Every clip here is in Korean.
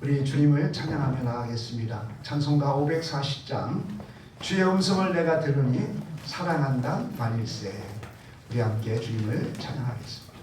우리 주님을 찬양하며 나가겠습니다. 찬송가 540장 주의 음성을 내가 들으니 사랑한다 말일세. 우리 함께 주님을 찬양하겠습니다.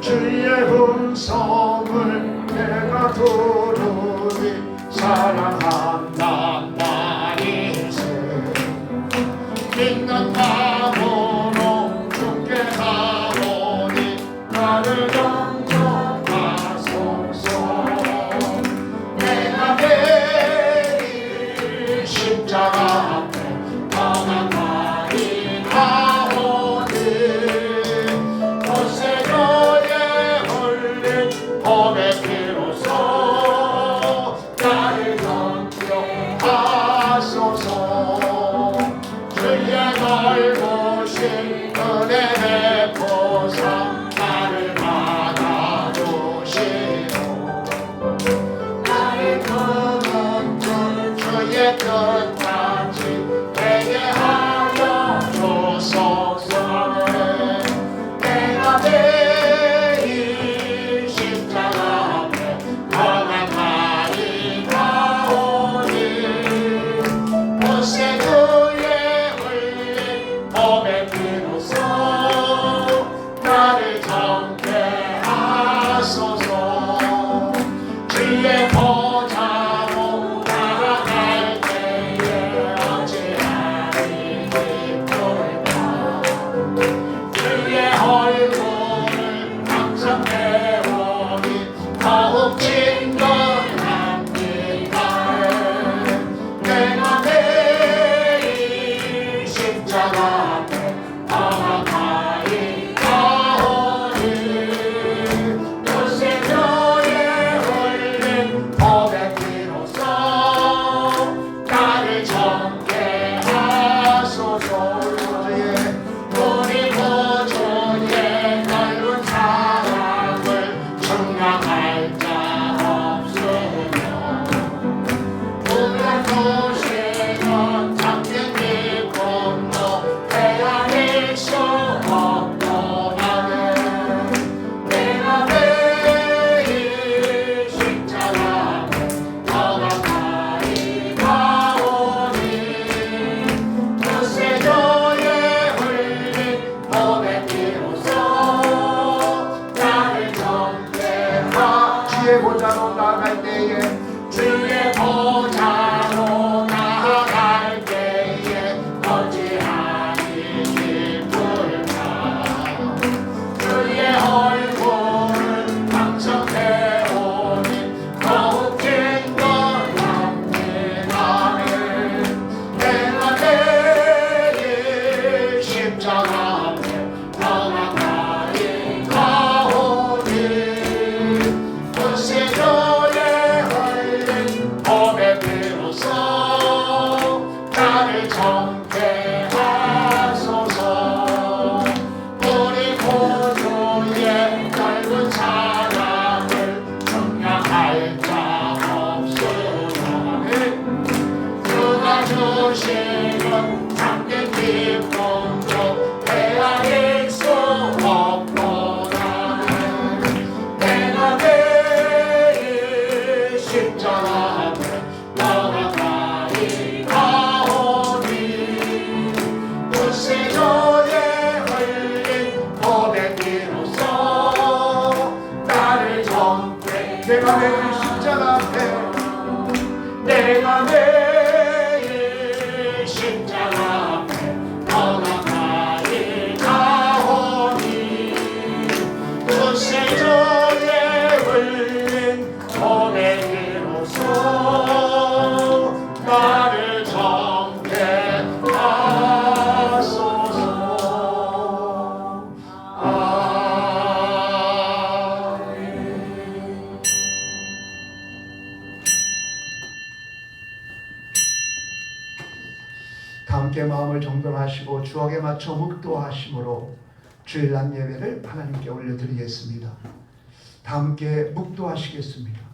주의 음성을 내가 들으니 사랑한다 말일세. 믿는 마음으로 주께 가오니 나를 영접하소서. 내가 매일 십자가 앞에 떠난 날이 가오니 벌새 법의 피로써 나를 정죄하소서. 주의 넓으신 은혜 베푸사 나를 받아주시고 나를 끄는 주의 뜻까지 되게 하여 주소서. 내가 주의 보좌로 나아갈 때에 주의 보좌로 나아갈 때에 어찌하니 기쁠까. 주의 얼굴을 항상 배우니 더욱 긴건합니다. 내가 내일 십자가 앞에 떠나가리 가오니 주의 흘린 법의 피로써 나를 정죄하소서. 우리 구주의 넓은 사랑을 증명할 자 없으나 그가 주시는 참된 기쁨도 헤아릴 수 없구나. 내가 십자가 앞에 떠나가리 가오니 구세주의 흘린 법의 피로써 나를 정죄. 내가 매일 십자가 앞에 내가 매일 십자가 앞에 떠나가리 가오니 구세주의 흘린 법의 피로써 나를 정죄하소서. 아멘. 다 함께 마음을 정돈하시고 주억에 맞춰 묵도하심으로 주일날 예배를 하나님께 올려드리겠습니다. 다 함께 묵도하시겠습니다.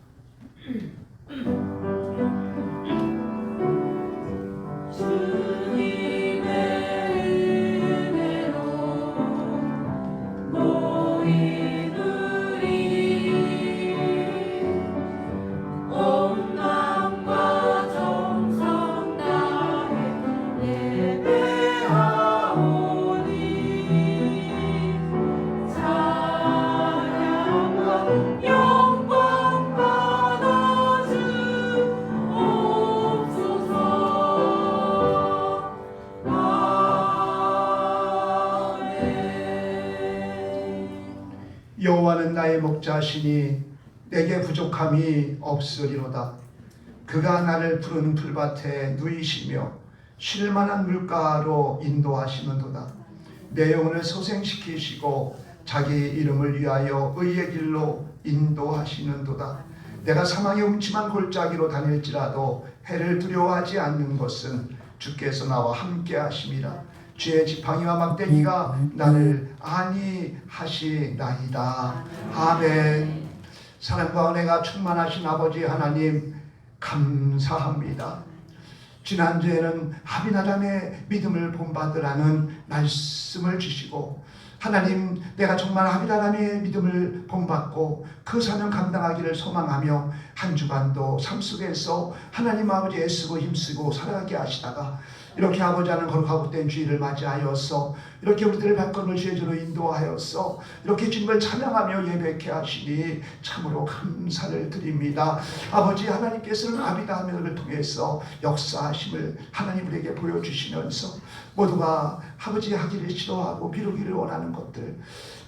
여호와는 나의 목자시니 내게 부족함이 없으리로다. 그가 나를 푸른 풀밭에 누이시며 쉴만한 물가로 인도하시는도다. 내 영혼을 소생시키시고 자기 이름을 위하여 의의 길로 인도하시는도다. 내가 사망의 음침한 골짜기로 다닐지라도 해를 두려워하지 않는 것은 주께서 나와 함께 하심이라. 주의 지팡이와 막대기가 나를 안위하시나이다. 아멘. 사랑과 은혜가 충만하신 아버지 하나님 감사합니다. 지난주에는 아비나답의 믿음을 본받으라는 말씀을 주시고, 하나님, 내가 정말 아비나답의 믿음을 본받고 그 사명 감당하기를 소망하며 한 주간도 삶 속에서 하나님 아버지 애쓰고 힘쓰고 살아가게 하시다가 이렇게 아버지 하는 거룩하고 된 주일을 맞이하여서 이렇게 우리들의 발걸음을 주의로 인도하여서 이렇게 주님을 찬양하며 예배케 하시니 참으로 감사를 드립니다. 아버지 하나님께서는 아비나답을 통해서 역사하심을 하나님 우리에게 보여주시면서 모두가 아버지 하기를 싫어하고 미루기를 원하는 것들,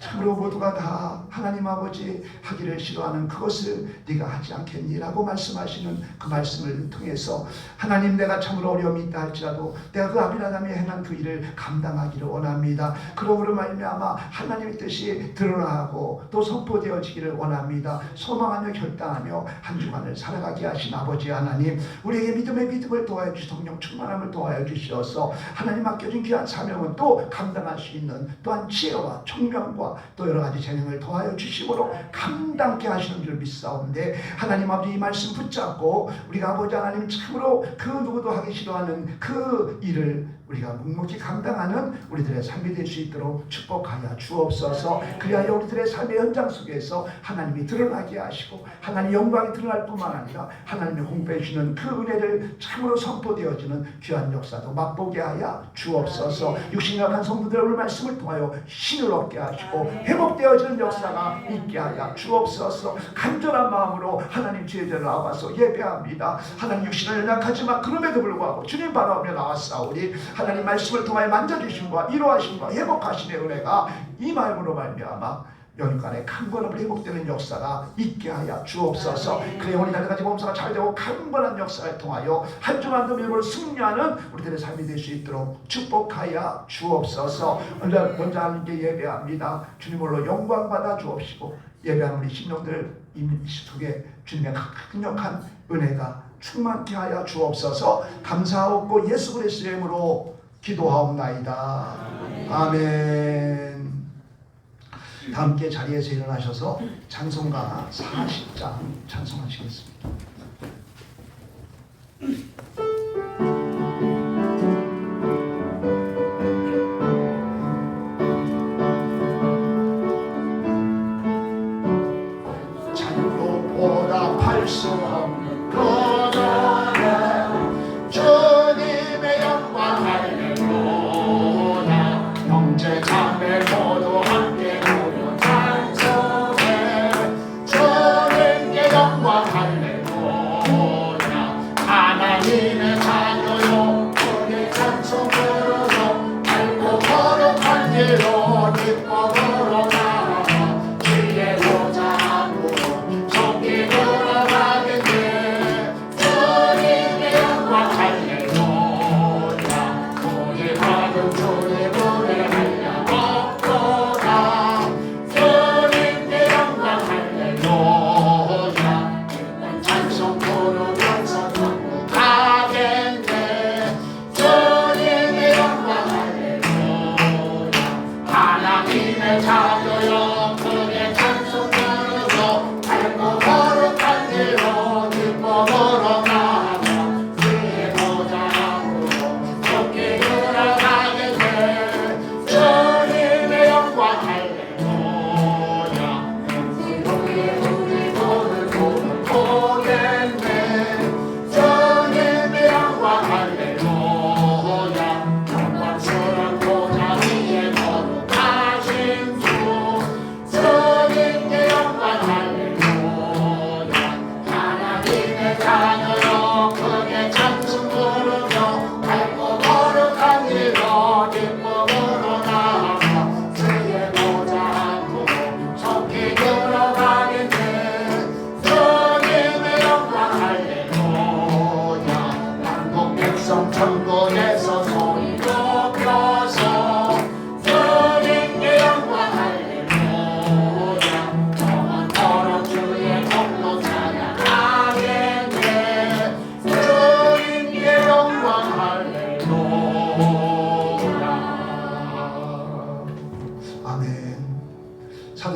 참으로 모두가 다 하나님 아버지 하기를 싫어하는 그것을 네가 하지 않겠니라고 말씀하시는 그 말씀을 통해서 하나님, 내가 참으로 어려움이 있다 할지라도 내가 그 아비나답이 행한 그 일을 감당하기를 원합니다. 그러므로 말미암아 하나님의 뜻이 드러나고 또 선포되어지기를 원합니다. 소망하며 결단하며 한 주간을 살아가게 하신 아버지 하나님, 우리에게 믿음을 도와여 주시고 성령 충만함을 도와여 주시어서 하나님 맡겨진 귀한 사명은 또 감당할 수 있는 또한 지혜와 총명과 또 여러 가지 재능을 도와여 주심으로 감당케 하시는 줄 믿사옵는데, 하나님 아버지 이 말씀 붙잡고 우리가 아버지 하나님 참으로 그 누구도 하기 싫어하는 그 일을 우리가 묵묵히 감당하는 우리들의 삶이 될 수 있도록 축복하여 주옵소서. 그리하여 우리들의 삶의 현장 속에서 하나님이 드러나게 하시고 하나님 영광이 드러날 뿐만 아니라 하나님의 공부해 주는 그 은혜를 참으로 선포되어지는 귀한 역사도 맛보게 하여 주옵소서. 육신이 약한 성도들의 오늘 말씀을 통하여 힘을 얻게 하시고 회복되어지는 역사가 있게 하여 주옵소서. 간절한 마음으로 하나님 주의 전에 나와서 예배합니다. 하나님, 육신은 연약하지만 그럼에도 불구하고 주님 바라보며 나왔사오니 하나님 말씀을 통하여 만져주심과 위로하심과 회복하심의 은혜가 이 마음으로 말미암아 영육간에 강건함을 회복되는 역사가 있게 하여 주옵소서. 그래 우리 날까지 몸사가 잘되고 강건한 역사를 통하여 한 주간도 밀고 승리하는 우리들의 삶이 될 수 있도록 축복하여 주옵소서. 먼저 하나님께 예배합니다. 주님으로 영광 받아 주옵시고 예배하는 우리 심령들 속에 주님의 강력한 은혜가 충만케 하여 주옵소서. 감사하옵고 예수 그리스도의 이름으로 기도하옵나이다. 아멘. 다 함께 자리에서 일어나셔서 찬송가 40장 찬송하시겠습니다. 잔으로 보답할 수 없는 거저는 주님의 영광 할렐루야. 형제 자매 모두 함께 모여 찬송해 주님께 영광 할렐루야. 하나님의 자녀요 우리 찬송 부르며 밝고 거룩한 길로 기뻐 걸어가 주의 보좌 앞으로 성기 걸어가겠니.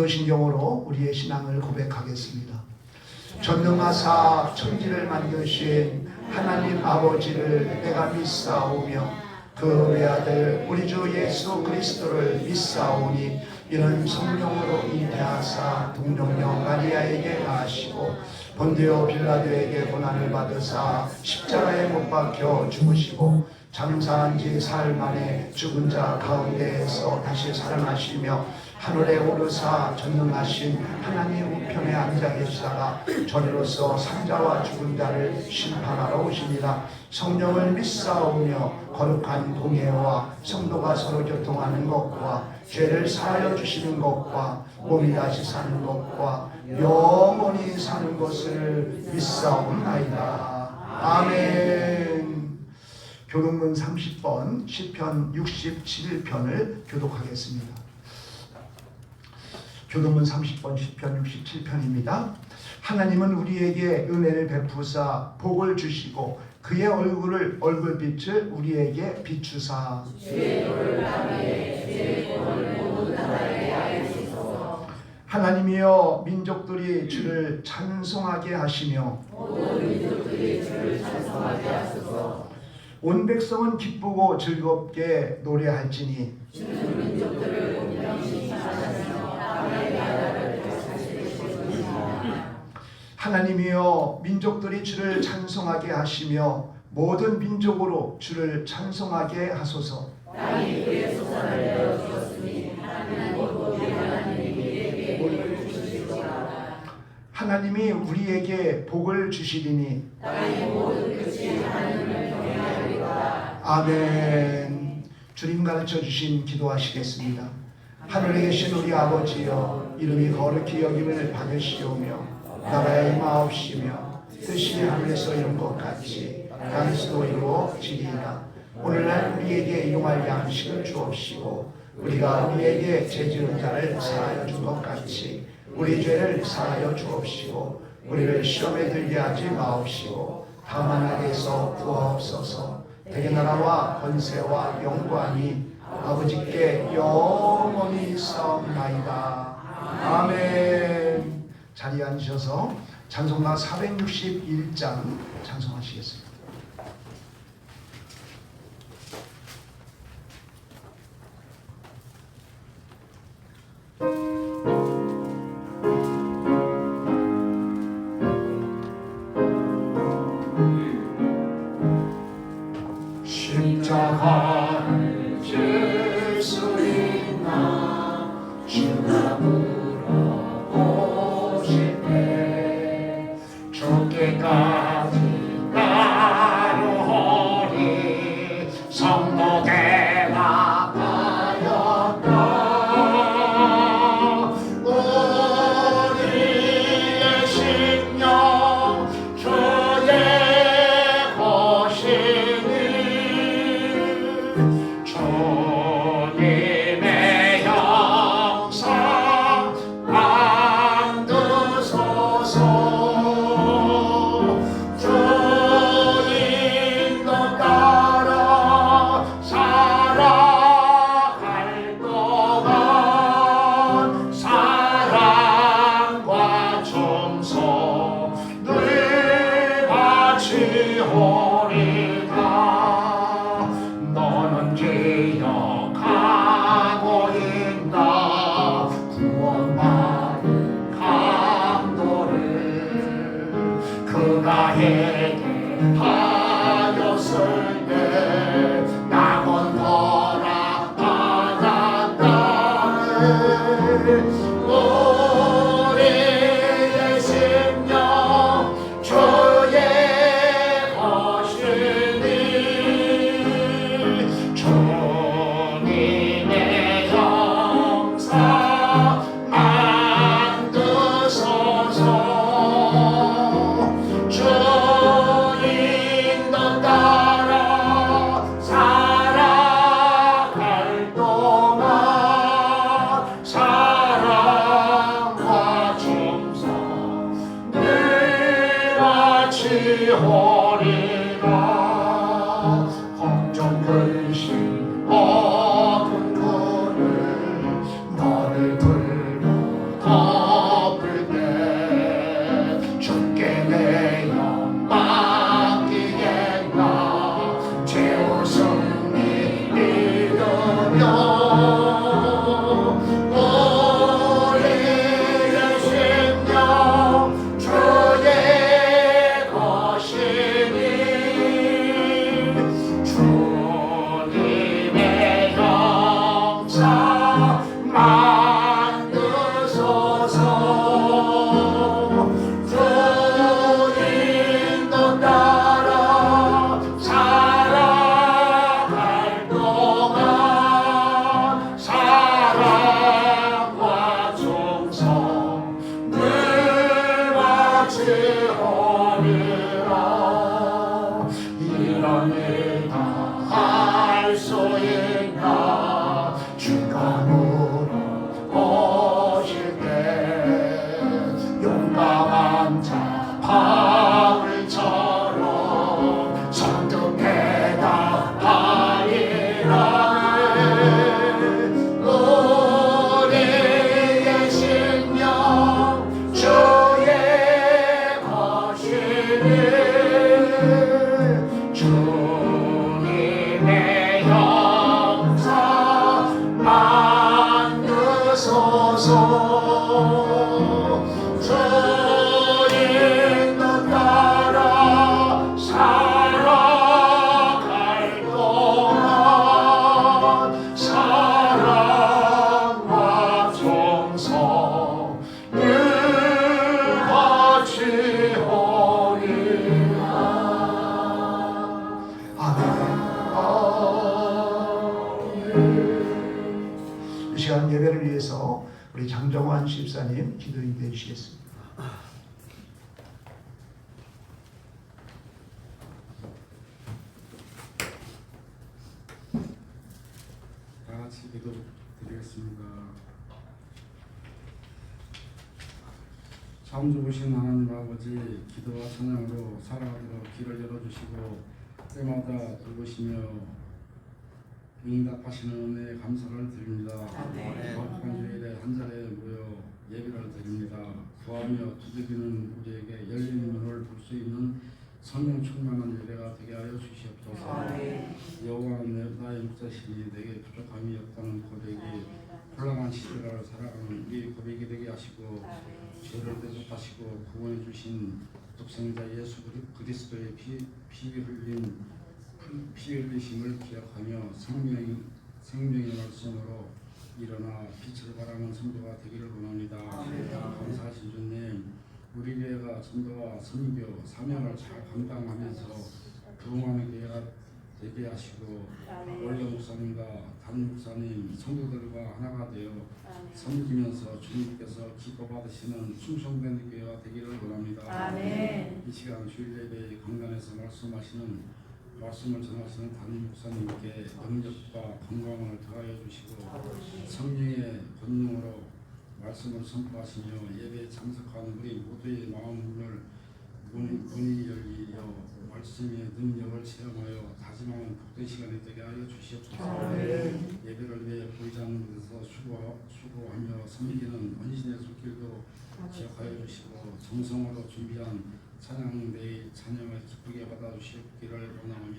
사도신경으로 우리의 신앙을 고백하겠습니다. 전능하사 천지를 만드신 하나님 아버지를 내가 믿사오며 그 외아들 우리 주 예수 그리스도를 믿사오니 이는 성령으로 잉태하사 동정녀 마리아에게 나시고 본디오 빌라도에게 고난을 받으사 십자가에 못 박혀 죽으시고 장사한 지 사흘 만에 죽은 자 가운데에서 다시 살아나시며 하늘에 오르사 전능하신 하나님 우편에 앉아 계시다가 저리로서 산자와 죽은 자를 심판하러 오시니라. 성령을 믿사오며 거룩한 공예와 성도가 서로 교통하는 것과 죄를 사하여 주시는 것과 몸이 다시 사는 것과 영원히 사는 것을 믿사옵나이다. 아멘. 교동문 30번 시편 67편을 교독하겠습니다. 교동문 30번 시편 67편입니다. 하나님은 우리에게 은혜를 베푸사 복을 주시고 그의 얼굴빛을 우리에게 비추사 하나님이여 민족들이 주를 찬송하게 하시며 온 백성은 기쁘고 즐겁게 노래할지니 하나님이여 민족들이 주를 찬송하게 하시며 모든 민족으로 주를 찬송하게 하소서. 땅이 그의 소산을 내어 주었으니 하나님이 우리에게 복을 주시리니 땅의 모든 끝이 하나님을 경외하리로다. 아멘. 주님 가르쳐 주신 기도하시겠습니다. 하늘에 계신 우리 아버지여 이름이 거룩히 여김을 받으시오며 나라의 임하옵시며 뜻이 하늘에서 이룬 것 같이 땅에서도 이루어지리이다. 오늘날 우리에게 일용할 양식을 주옵시고 우리가 우리에게 죄지은 자를 사하여 준 것 같이 우리 죄를 사하여 주옵시고 우리를 시험에 들게 하지 마옵시고 다만 악에서 구하옵소서. 대개 나라와 권세와 영광이 아버지께 영원히 있사옵나이다. 아멘. 자리에 앉으셔서 찬송가 461장 찬송하시겠습니다. 십자가를 질 수 있나 주가 물어보실 때 죽기까지 따르오리 성도되라 하였다. 우리의 심령 주의 것이니 주님의 영상 만드소서. 주인도 따라 살아갈 동안 사랑과 충성 늘 바치오리다. 너는 기억하고 있나 구원받은 감도를 그가 해결하였을 때 낙원 허락받았다네. 우리의 심령 주의 것이니 주님의 영상 만드소서. 주인도 따라 살아갈 동안 사랑과 충성 늘 바치오리라. 걱정 근심 어두운 굴을 너를 불러 지오리라. 이런 일 다 할 수 있나. 주가 물어보실 때 용감한 자 바울처럼 선뜻 대답하리라. 우리의 심령 주의 것이니 주님의 영사 만드소서. 주님 뜻 따라 살아갈 동안 사랑과 정성 늘 같이 오리라. 아멘. 이 시간 예배를 위해서 우리 장정환 집사님 기도 인도해 주시겠습니다. 다 같이 기도 드리겠습니다. 참 좋으신 하나님 아버지, 기도와 찬양으로 살아가도록 길을 열어주시고 때마다 돌보시며 응답하시는 은혜에 감사를 드립니다. 거룩한 주일에 한 자리에 모여 예배를 드립니다. 구하며 두드리는 우리에게 열린 문을 볼 수 있는 성령 충만한 예배가 되게 하여 주시옵소서. 여호와는 나의 목자시니 내게 부족함이 없다는 고백이 혼란한 시대를 살아가는 우리 고백이 되게 하시고 죄를 대속하시고 구원해 주신 독생자 예수 그리스도의 피 흘리심을 기억하며 생명의 말씀으로 일어나 빛을 발하는 성도가 되기를 원합니다. 감사하신 주님, 우리 교회가 전도와 선교 사명을 잘 감당하면서 부흥하는 교회가 되게 하시고 원래 목사님과 담임 목사님 성도들과 하나가 되어 섬기면서 주님께서 기뻐 받으시는 충성된 교회가 되기를 원합니다. 아멘. 이 시간 주일 예배 강단에서 말씀을 전하시는 담임 목사님께 능력과 건강을 더하여 주시고 성령의 권능으로 말씀을 선포하시며 예배에 참석하는 우리 모두의 마음을 문이 열리려 말씀의 능력을 체험하여 다짐하는 복된 시간이 되게 하여 주시옵소서. 예배를 위해 보이지 않는 곳에서 수고하며 섬기는 원신의 손길도 기억하여 주시고 정성으로 준비한 찬양 내일 찬양을 기쁘게 받아주시기를 원하며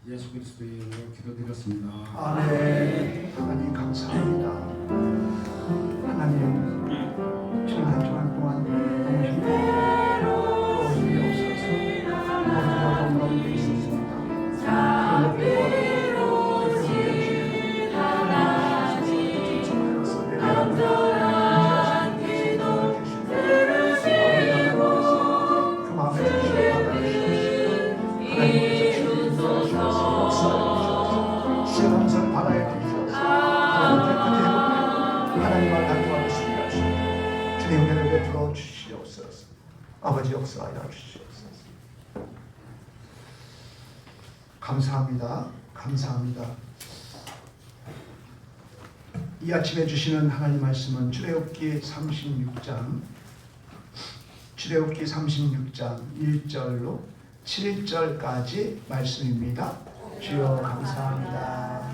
예수 그리스도의 이름으로 기도드렸습니다. 아멘. 하나님 감사합니다. 하나님 지난 한 주간 동안 너무 힘들고 또 없어서 너무 가운데 있었습니다. 시험을 받아야 되시옵소서. 하나님과 단호하겠습니다. 주님 은혜를 베풀어 주시옵소서. 아버지 역사하여 주시옵소서. 감사합니다. 감사합니다. 이 아침에 주시는 하나님 말씀은 출애굽기 36장 1절로 7절까지 말씀입니다. 주여 감사합니다.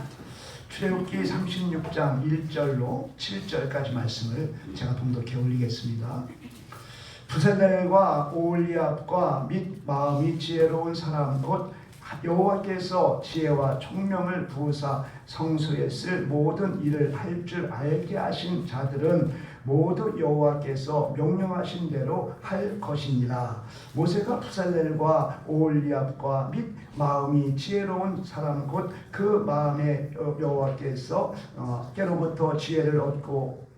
출애굽기 36장 1절로 7절까지 말씀을 제가 동독해 올리겠습니다. 부살렐과 오홀리압과 및 마음이 지혜로운 사람 곧 여호와께서 지혜와 총명을 부으사 성소에 쓸 모든 일을 할 줄 알게 하신 자들은 모두 여호와께서 명령하신 대로 할 것이니라. 모세가 부살렐과 오홀리압과 및 마음이 지혜로운 사람 곧 그 마음에 여호와께서 깨로부터 지혜를 얻고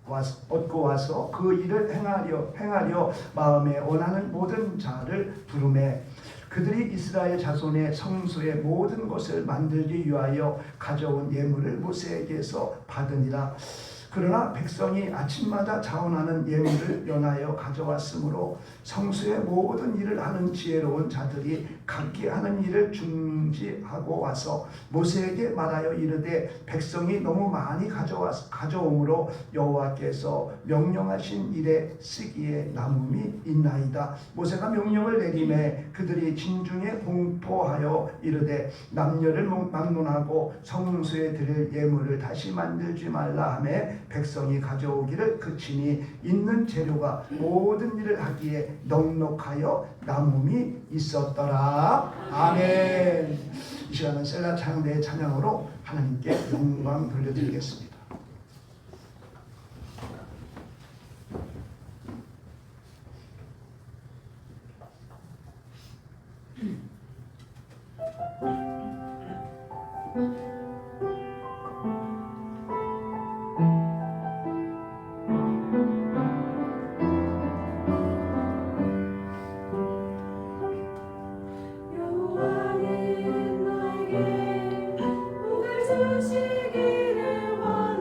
와서 그 일을 행하려 마음에 원하는 모든 자를 부르매 그들이 이스라엘 자손의 성소의 모든 것을 만들기 위하여 가져온 예물을 모세에게서 받으니라. 그러나 백성이 아침마다 자원하는 예물을 연하여 가져왔으므로 성수의 모든 일을 하는 지혜로운 자들이 각기 하는 일을 중지하고 와서 모세에게 말하여 이르되 백성이 너무 많이 가져오므로 여호와께서 명령하신 일에 쓰기에 남음이 있나이다. 모세가 명령을 내림에 그들이 진중에 공포하여 이르되 남녀를 막론하고 성수에 드릴 예물을 다시 만들지 말라 하매 백성이 가져오기를 그치니 있는 재료가 모든 일을 하기에 넉넉하여 남음이 있었더라. 아멘. 이 시간은 셀라 찬양대의 찬양으로 하나님께 영광 돌려드리겠습니다. 여호와는 나에게 복을 주시기를 원하노니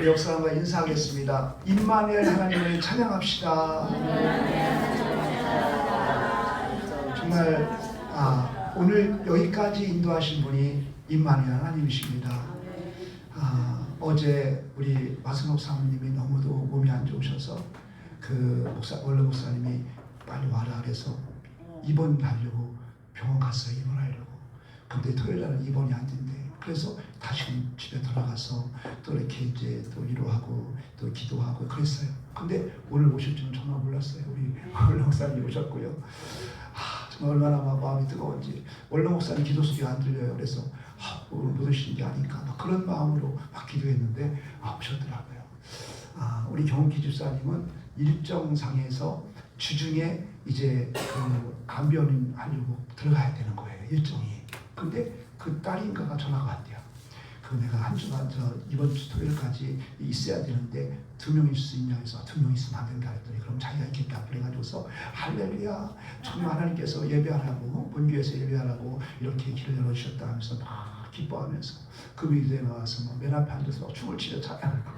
우리 역사람과 인사하겠습니다. 임마누엘 하나님을 찬양합시다. 정말 오늘 여기까지 인도하신 분이 임마누엘 하나님이십니다. 어제 우리 마승옥 사모님이 너무도 몸이 안 좋으셔서 그 원로 목사님이 빨리 와라 그래서 입원 가려고 병원 갔어요. 입원하려고. 근데 토요일 날은 입원이 안 된대. 그래서 다시 집에 돌아가서 또 이렇게 이제 또 위로하고 또 기도하고 그랬어요. 근데 오늘 오실 줄은 정말 몰랐어요. 우리 원로 목사님이 오셨고요. 정말 얼마나 마음이 뜨거운지. 원로 목사님 기도 소리가 안 들려요. 그래서 오늘 못 오시는 게 아닌가 막 그런 마음으로 막 기도했는데 오셨더라고요. 우리 경기 집사님은 일정상에서 주중에 이제 그 간변인 하려고 들어가야 되는 거예요. 일정이. 근데 그 딸인가가 전화가 왔대요. 내가 한 주간 이번 주 토요일까지 있어야 되는데 2명 있을 수 있냐 해서 2명 있으면 안 된다 했더니 그럼 자기가 있겠다 그래가지고서 할렐루야 정말 하나님께서 예배하라고 본교에서 예배하라고 이렇게 길을 열어주셨다 하면서 막 기뻐하면서 그 무대에 나와서 맨 앞에 앉아서 춤을 치며 찬양하고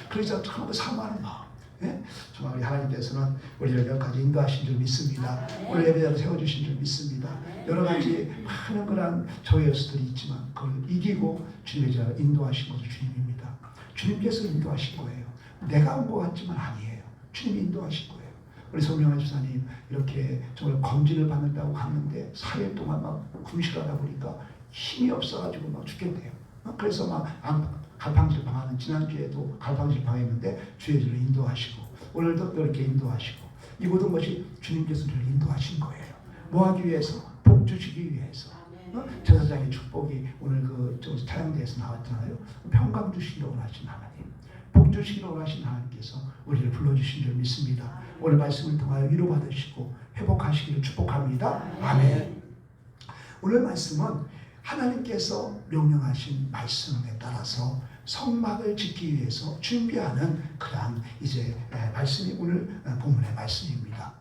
그래서 정말 사모하는 마음. 예? 정말 우리 하나님께서는 우리를 여기까지 인도하신 줄 믿습니다. 오늘 예배자로 세워주신 줄 믿습니다. 여러 가지 많은 그런 저의 요소들이 있지만 그걸 이기고 주님의 자를 인도하신 것도 주님입니다. 주님께서 인도하신 거예요. 내가 온 것 같지만 아니에요. 주님이 인도하신 거예요. 우리 송명환 집사님 이렇게 정말 검진을 받는다고 갔는데 4일 동안 막 궁시하다 보니까 힘이 없어가지고 막 죽겠대요. 그래서 막 갈팡질팡하는 지난주에도 갈팡질팡했는데 주의 길을 인도하시고 오늘도 이렇게 인도하시고 이 모든 것이 주님께서 저를 인도하신 거예요. 뭐 하기 위해서? 복 주시기 위해서. 제사장의 축복이 오늘 그 찬양대에서 나왔잖아요. 평강 주시기로 원하신 하나님, 복 주시기로 원하신 하나님께서 우리를 불러주신 줄 믿습니다. 오늘 말씀을 통하여 위로받으시고 회복하시기를 축복합니다. 아멘. 오늘 말씀은 하나님께서 명령하신 말씀에 따라서 성막을 짓기 위해서 준비하는 그러한 이제 말씀이 오늘 본문의 말씀입니다.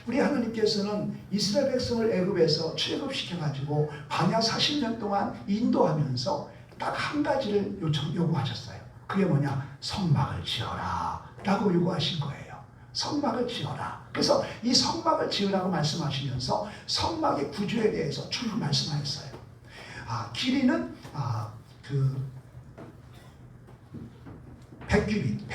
우리 하나님께서는 이스라엘 백성을 애굽에서 출애굽시켜가지고 광야 40년 동안 인도하면서 딱 한 가지를 요구하셨어요. 그게 뭐냐? 성막을 지어라 라고 요구하신 거예요. 성막을 지어라. 그래서 이 성막을 지으라고 말씀하시면서 성막의 구조에 대해서 쭉 말씀하셨어요. 길이는 그 100규빗.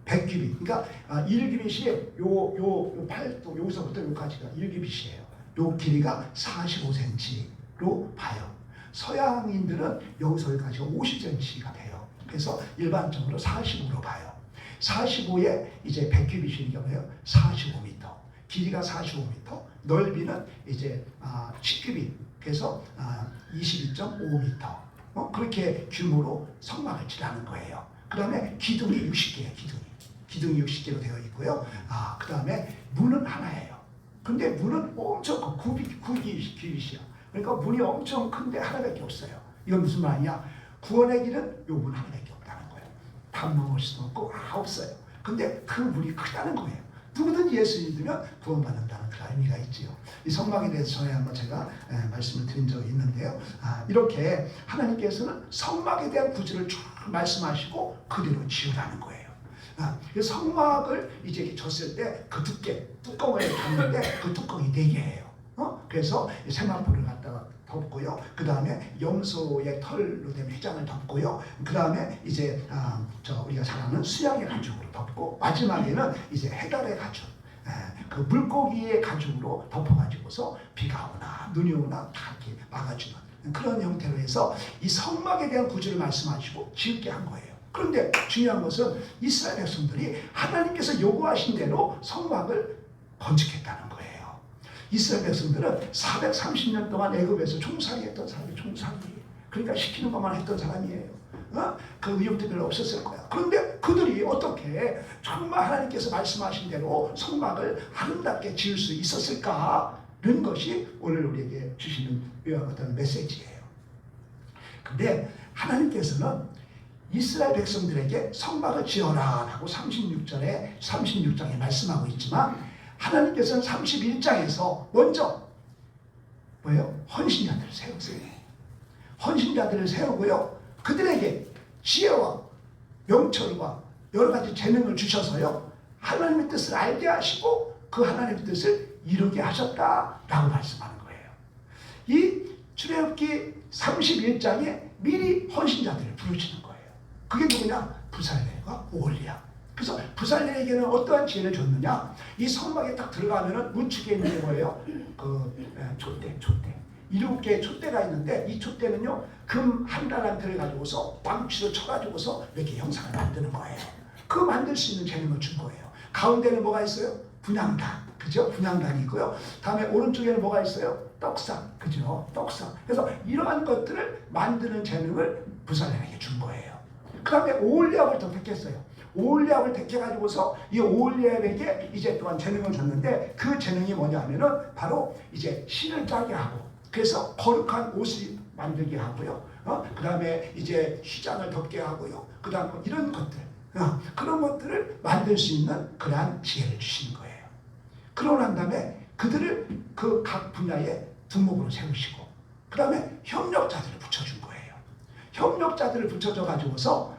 그러니까 1규빗이 요 팔도 여기서부터 여기까지가 1규빗이에요. 요 길이가 45cm로 봐요. 서양인들은 여기서 여기까지가 50cm가 돼요. 그래서 일반적으로 45로 봐요. 45에 이제 100규빗이니까 뭐예요? 45m. 길이가 45m, 넓이는 이제 10규빗. 그래서 22.5m 그렇게 규모로 성막을 지라는 거예요. 그 다음에 기둥이 60개예요. 기둥이 60개로 되어 있고요. 그 다음에 문은 하나예요. 근데 문은 엄청 규빗이야. 그러니까 문이 엄청 큰데 하나밖에 없어요. 이건 무슨 말이냐? 구원의 길은 요 문 하나밖에 없다는 거예요. 밥 먹을 수도 없고 없어요. 근데 그 문이 크다는 거예요. 누구든 예수 믿으면 구원받는다는 그런 의미가 있지요. 이 성막에 대해서 전에 한번 제가 말씀을 드린 적이 있는데요. 이렇게 하나님께서는 성막에 대한 구조를 쭉 말씀하시고 그대로 지으라는 거예요. 성막을 이제 졌을 때 그 뚜껑을 닫는데 그 뚜껑이 4개예요. 그래서 세마포를 갖다가 덮고요. 그 다음에 염소의 털로 된 휘장을 덮고요. 그 다음에 이제 우리가 잘 아는 수양의 가죽으로 덮고 마지막에는 이제 해달의 가죽, 그 물고기의 가죽으로 덮어가지고서 비가 오나 눈이 오나 다 이렇게 막아주는 그런 형태로 해서 이 성막에 대한 구조를 말씀하시고 지을게 한 거예요. 그런데 중요한 것은 이스라엘 백성들이 하나님께서 요구하신 대로 성막을 건축했다는 거예요. 이스라엘 백성들은 430년 동안 애굽에서 종살이했던 사람이 그러니까 시키는 것만 했던 사람이에요. 그 의욕도 별로 없었을 거야. 그런데 그들이 어떻게 정말 하나님께서 말씀하신 대로 성막을 아름답게 지을 수 있었을까는 것이 오늘 우리에게 주시는 어떤 메시지예요. 근데 하나님께서는 이스라엘 백성들에게 성막을 지어라 라고 36장에 말씀하고 있지만 하나님께서는 31장에서 먼저 뭐예요? 헌신자들을 세우세요. 헌신자들을 세우고요. 그들에게 지혜와 명철과 여러 가지 재능을 주셔서요 하나님의 뜻을 알게 하시고 그 하나님의 뜻을 이루게 하셨다라고 말씀하는 거예요. 이 출애굽기 31장에 미리 헌신자들을 부르시는 거예요. 그게 누구냐? 부살렐과 오홀리압. 그래서 부살렐에게는 어떠한 지혜를 줬느냐? 이 성막에 딱 들어가면은 우측에 있는 게 뭐예요? 촛대. 7개의 촛대가 있는데 이 촛대는요 금 한 달란트를 가지고서 망치로 쳐가지고서 이렇게 형상을 만드는 거예요. 그 만들 수 있는 재능을 준 거예요. 가운데는 뭐가 있어요? 분향단, 그죠? 분향단이 있고요. 다음에 오른쪽에는 뭐가 있어요? 떡상, 그죠? 떡상. 그래서 이러한 것들을 만드는 재능을 부살렐에게 준 거예요. 그 다음에 오홀리압을 더 택했어요. 오홀리압을 택해가지고서 이 오홀리압에게 이제 또한 재능을 줬는데 그 재능이 뭐냐면은 바로 이제 신을 짜게 하고 그래서 거룩한 옷을 만들게 하고요. 그 다음에 이제 휘장을 덮게 하고요. 그 다음 이런 것들, 그런 것들을 만들 수 있는 그러한 지혜를 주시는 거예요. 그러고 난 다음에 그들을 그 각 분야의 두목으로 세우시고 그 다음에 협력자들을 붙여준 거예요. 협력자들을 붙여줘 가지고서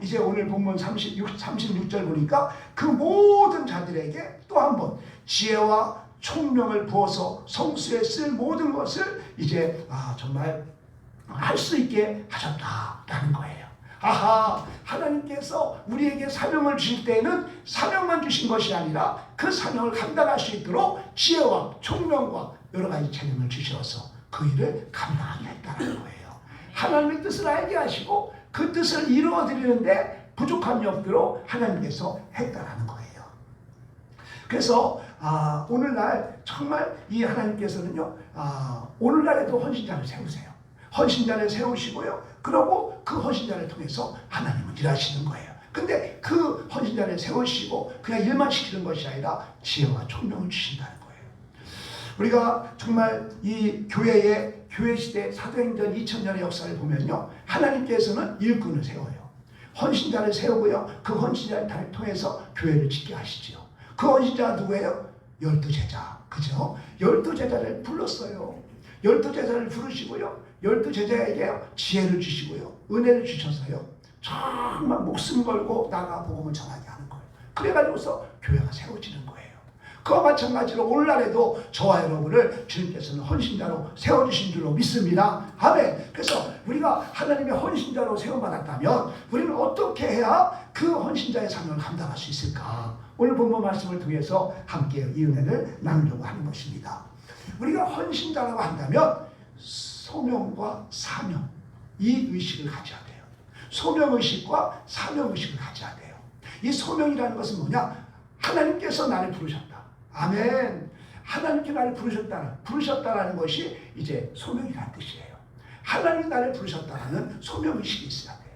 이제 오늘 본문 36절 보니까 그 모든 자들에게 또 한 번 지혜와 총명을 부어서 성수에 쓸 모든 것을 이제 정말 할 수 있게 하셨다라는 거예요. 아하, 하나님께서 우리에게 사명을 주실 때에는 사명만 주신 것이 아니라 그 사명을 감당할 수 있도록 지혜와 총명과 여러 가지 재능을 주셔서 그 일을 감당하게 했다는 거예요. 하나님의 뜻을 알게 하시고 그 뜻을 이루어 드리는데 부족함이 없도록 하나님께서 했다라는 거예요. 그래서 오늘날 정말 이 하나님께서는요 오늘날에도 헌신자를 세우세요. 헌신자를 세우시고요. 그러고 그 헌신자를 통해서 하나님은 일하시는 거예요. 근데 그 헌신자를 세우시고 그냥 일만 시키는 것이 아니라 지혜와 총명을 주신다는 거예요. 우리가 정말 이 교회 시대 사도행전 2000년의 역사를 보면요 하나님께서는 일꾼을 세워요. 헌신자를 세우고요. 그 헌신자를 통해서 교회를 짓게 하시지요. 그 헌신자가 누구예요? 12제자. 그죠? 12제자를 불렀어요. 12제자를 부르시고요. 12제자에게 지혜를 주시고요. 은혜를 주셔서요. 정말 목숨 걸고 나가 복음을 전하게 하는 거예요. 그래가지고서 교회가 세워지는 거예요. 그와 마찬가지로 오늘날에도 저와 여러분을 주님께서는 헌신자로 세워주신 줄로 믿습니다. 아멘. 그래서 우리가 하나님의 헌신자로 세워받았다면 우리는 어떻게 해야 그 헌신자의 사명을 감당할 수 있을까? 오늘 본문 말씀을 통해서 함께 이 은혜를 나누려고 하는 것입니다. 우리가 헌신자라고 한다면 소명과 사명, 이 의식을 가져야 돼요. 소명의식과 사명의식을 가져야 돼요. 이 소명이라는 것은 뭐냐? 하나님께서 나를 부르셨다. 아멘. 하나님께 나를 부르셨다라는 것이 이제 소명이라는 뜻이에요. 하나님이 나를 부르셨다라는 소명의식이 있어야 돼요.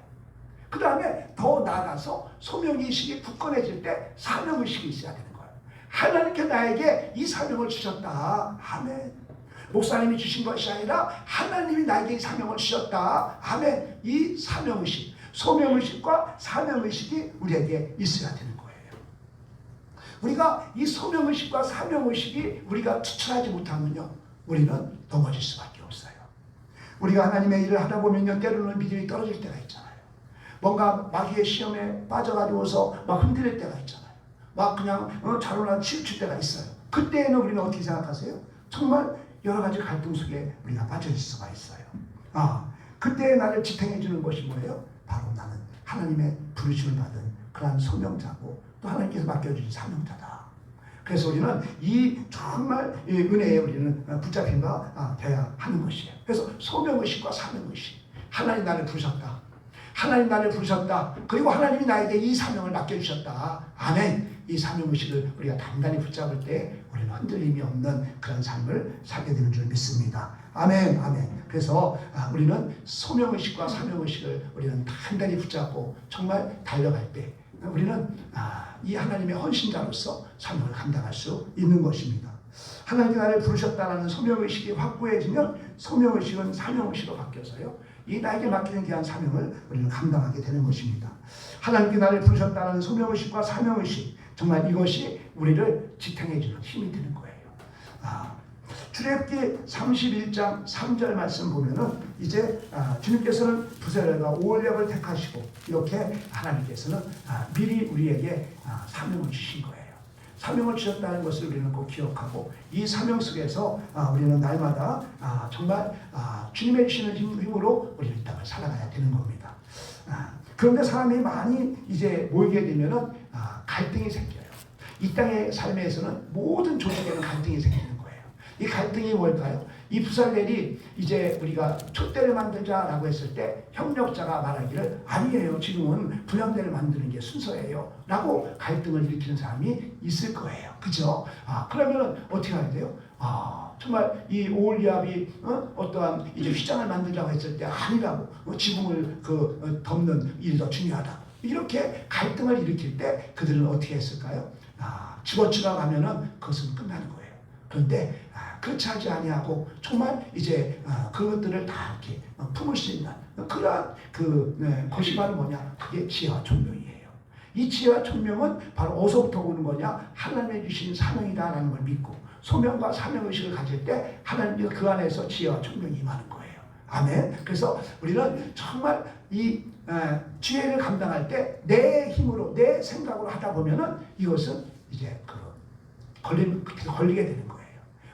그 다음에 더 나아가서 소명의식이 굳건해질 때 사명의식이 있어야 되는 거예요. 하나님께 나에게 이 사명을 주셨다. 아멘. 목사님이 주신 것이 아니라 하나님이 나에게 이 사명을 주셨다. 아멘. 이 사명의식, 소명의식과 사명의식이 우리에게 있어야 되는 거예요. 우리가 이 소명의식과 사명의식이 우리가 추출하지 못하면요 우리는 넘어질 수밖에 없어요. 우리가 하나님의 일을 하다 보면요 때로는 믿음이 떨어질 때가 있잖아요. 뭔가 마귀의 시험에 빠져가지고서 막 흔들릴 때가 있잖아요. 막 그냥 자로나 치우칠 때가 있어요. 그때에는 우리는 어떻게 생각하세요? 정말 여러 가지 갈등 속에 우리가 빠져있을 수가 있어요. 그때 나를 지탱해 주는 것이 뭐예요? 바로 나는 하나님의 부르심을 받은 그러한 소명자고 또 하나님께서 맡겨주신 사명자다. 그래서 우리는 이 정말 이 은혜에 우리는 붙잡힌 바 되어야 하는 것이에요. 그래서 소명의식과 사명의식. 하나님 나를 부르셨다. 하나님 나를 부르셨다. 그리고 하나님이 나에게 이 사명을 맡겨주셨다. 아멘. 이 사명의식을 우리가 단단히 붙잡을 때 우리는 흔들림이 없는 그런 삶을 살게 되는 줄 믿습니다. 아멘. 아멘. 그래서 우리는 소명의식과 사명의식을 우리는 단단히 붙잡고 정말 달려갈 때 우리는 이 하나님의 헌신자로서 사명을 감당할 수 있는 것입니다. 하나님이 나를 부르셨다는 소명의식이 확고해지면 소명의식은 사명의식으로 바뀌어서요 이 나에게 맡기는 귀한 사명을 우리는 감당하게 되는 것입니다. 하나님께 나를 부르셨다는 소명의식과 사명의식 정말 이것이 우리를 지탱해 주는 힘이 되는 거예요. 출애굽기 31장 3절 말씀 보면은 이제 주님께서는 부살렐과 오홀리압을 택하시고 이렇게 하나님께서는 미리 우리에게 사명을 주신 거예요. 사명을 주셨다는 것을 우리는 꼭 기억하고 이 사명 속에서 우리는 날마다 정말 주님의 주시는 힘으로 우리는 이 땅을 살아가야 되는 겁니다. 그런데 사람이 많이 이제 모이게 되면은 갈등이 생겨요. 이 땅의 삶에서는 모든 조직에는 갈등이 생기는 거예요. 이 갈등이 뭘까요? 이 부살렐이 이제 우리가 촛대를 만들자라고 했을 때 협력자가 말하기를 아니에요. 지금은 분향대를 만드는 게 순서예요. 라고 갈등을 일으키는 사람이 있을 거예요. 그죠? 그러면 어떻게 해야 돼요? 정말 이 오홀리압이 어떠한 이제 휘장을 만들자고 했을 때 아니라고 지붕을 덮는 일이 더 중요하다. 이렇게 갈등을 일으킬 때 그들은 어떻게 했을까요? 집어치러 가면은 그것은 끝나는 거예요. 그런데 그렇지 하지 아니하고 정말 이제 그것들을 다 이렇게 품을 수 있는 그러한 것이 바로 뭐냐? 그게 지혜와 총명이에요. 이 지혜와 총명은 바로 어디서부터 오는 거냐? 하나님의 주신 사명이다라는 걸 믿고 소명과 사명의식을 가질 때 하나님께서 그 안에서 지혜와 총명이 임하는 거예요. 아멘. 그래서 우리는 정말 이 지혜를 감당할 때 내 힘으로 내 생각으로 하다 보면은 이것은 이제 걸리게 되는 거예요.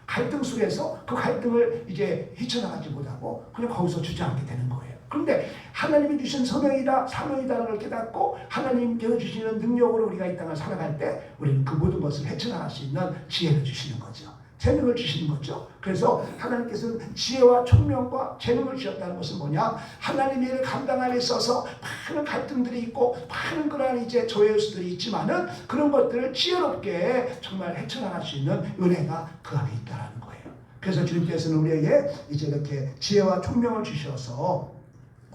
갈등 속에서 그 갈등을 이제 헤쳐나가지 못하고 그냥 거기서 주저앉게 되는 거예요. 그런데 하나님이 주신 소명이다, 사명이다라는 걸 깨닫고 하나님께서 주시는 능력으로 우리가 이 땅을 살아갈 때 우리는 그 모든 것을 헤쳐나갈 수 있는 지혜를 주시는 거죠. 재능을 주시는 거죠. 그래서 하나님께서는 지혜와 총명과 재능을 주셨다는 것은 뭐냐? 하나님의 일을 감당함에 있어서 많은 갈등들이 있고 많은 그러한 이제 조회수들이 있지만은 그런 것들을 지혜롭게 정말 헤쳐나갈 수 있는 은혜가 그 안에 있다라는 거예요. 그래서 주님께서는 우리에게 이제 이렇게 지혜와 총명을 주셔서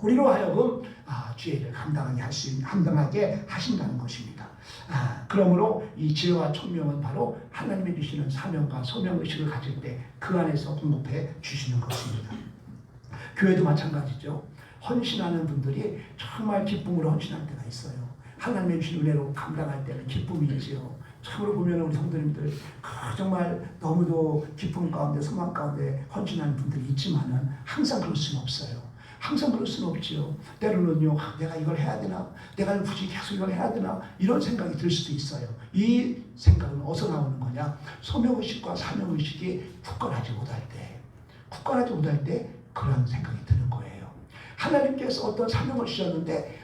우리로 하여금 지혜를 감당하게 하신다는 것입니다. 그러므로 이 지혜와 총명은 바로 하나님이 주시는 사명과 소명의식을 가질 때 그 안에서 공급해 주시는 것입니다. 교회도 마찬가지죠. 헌신하는 분들이 정말 기쁨으로 헌신할 때가 있어요. 하나님의 주신 은혜로 감당할 때는 기쁨이 있지요. 참으로 보면 우리 성도님들 정말 너무도 기쁨 가운데 소망 가운데 헌신하는 분들이 있지만은 항상 그럴 수는 없어요. 항상 그럴 수는 없지요. 때로는요, 내가 이걸 해야 되나? 내가 굳이 계속 이걸 해야 되나? 이런 생각이 들 수도 있어요. 이 생각은 어디서 나오는 거냐? 소명의식과 사명의식이 굳건하지 못할 때 그런 생각이 드는 거예요. 하나님께서 어떤 사명을 주셨는데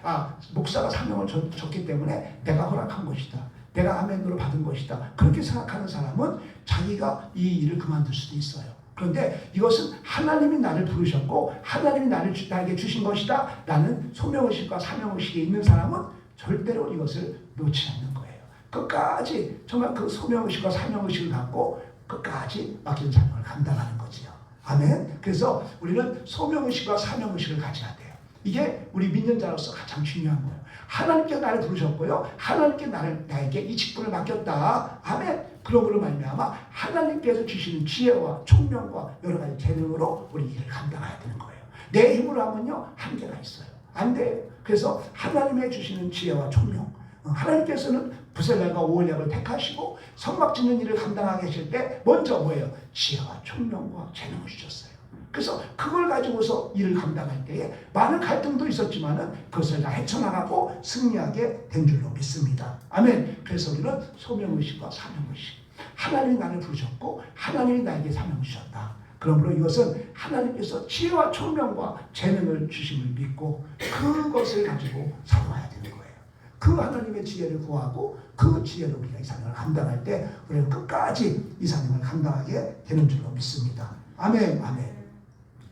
목사가 사명을 줬기 때문에 내가 허락한 것이다. 내가 아멘으로 받은 것이다. 그렇게 생각하는 사람은 자기가 이 일을 그만둘 수도 있어요. 그런데 이것은 하나님이 나를 부르셨고 하나님이 나에게 주신 것이다 라는 소명의식과 사명의식이 있는 사람은 절대로 이것을 놓지 않는 거예요. 끝까지 정말 그 소명의식과 사명의식을 갖고 끝까지 맡긴 사명을 감당하는 거지요. 아멘. 그래서 우리는 소명의식과 사명의식을 가져야 돼요. 이게 우리 믿는 자로서 가장 중요한 거예요. 하나님께서 나를 부르셨고요. 하나님께 나에게 이 직분을 맡겼다. 아멘. 그러므로 말미암아 하나님께서 주시는 지혜와 총명과 여러 가지 재능으로 우리 일을 감당해야 되는 거예요. 내 힘으로 하면요 한계가 있어요. 안 돼요. 그래서 하나님의 주시는 지혜와 총명, 하나님께서는 부살렐과 오홀리압을 택하시고 성막 짓는 일을 감당하게 하실 때 먼저 뭐예요? 지혜와 총명과 재능을 주셨어요. 그래서 그걸 가지고서 일을 감당할 때에 많은 갈등도 있었지만은 그것을 다 헤쳐나가고 승리하게 된 줄로 믿습니다. 아멘. 그래서 우리는 소명의식과 사명의식. 하나님이 나를 부르셨고 하나님이 나에게 사명을 주셨다. 그러므로 이것은 하나님께서 지혜와 총명과 재능을 주심을 믿고 그것을 가지고 살아가야 되는 거예요. 그 하나님의 지혜를 구하고 그 지혜로 우리가 이 사명을 감당할 때 우리는 끝까지 이 사명을 감당하게 되는 줄로 믿습니다. 아멘. 아멘.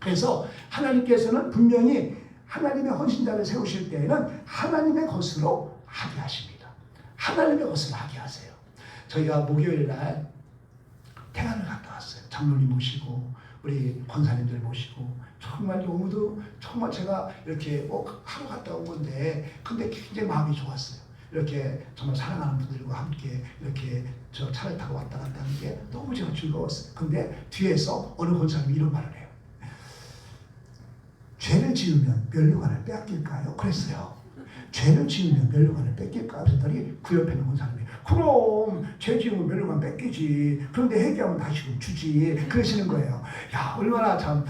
그래서 하나님께서는 분명히 하나님의 헌신자를 세우실 때에는 하나님의 것으로 하게 하십니다. 하나님의 것을 하게 하세요. 저희가 목요일 날 태안을 갔다 왔어요. 장로님 모시고 우리 권사님들 모시고 정말 너무도 정말 제가 이렇게 하루 갔다 온 건데 근데 굉장히 마음이 좋았어요. 이렇게 정말 사랑하는 분들과 함께 이렇게 저 차를 타고 왔다 갔다 하는 게 너무 제가 즐거웠어요. 근데 뒤에서 어느 권사님이 이런 말을 해요. 죄를 지으면 면류관을 빼앗길까요? 그랬어요. 죄를 지으면 멸류관을 뺏길까 그랬더니 그 옆에 있는 사람이 그럼 죄 지으면 멸류관 뺏기지. 그런데 회개하면 다시 주지. 그러시는 거예요. 야, 얼마나 참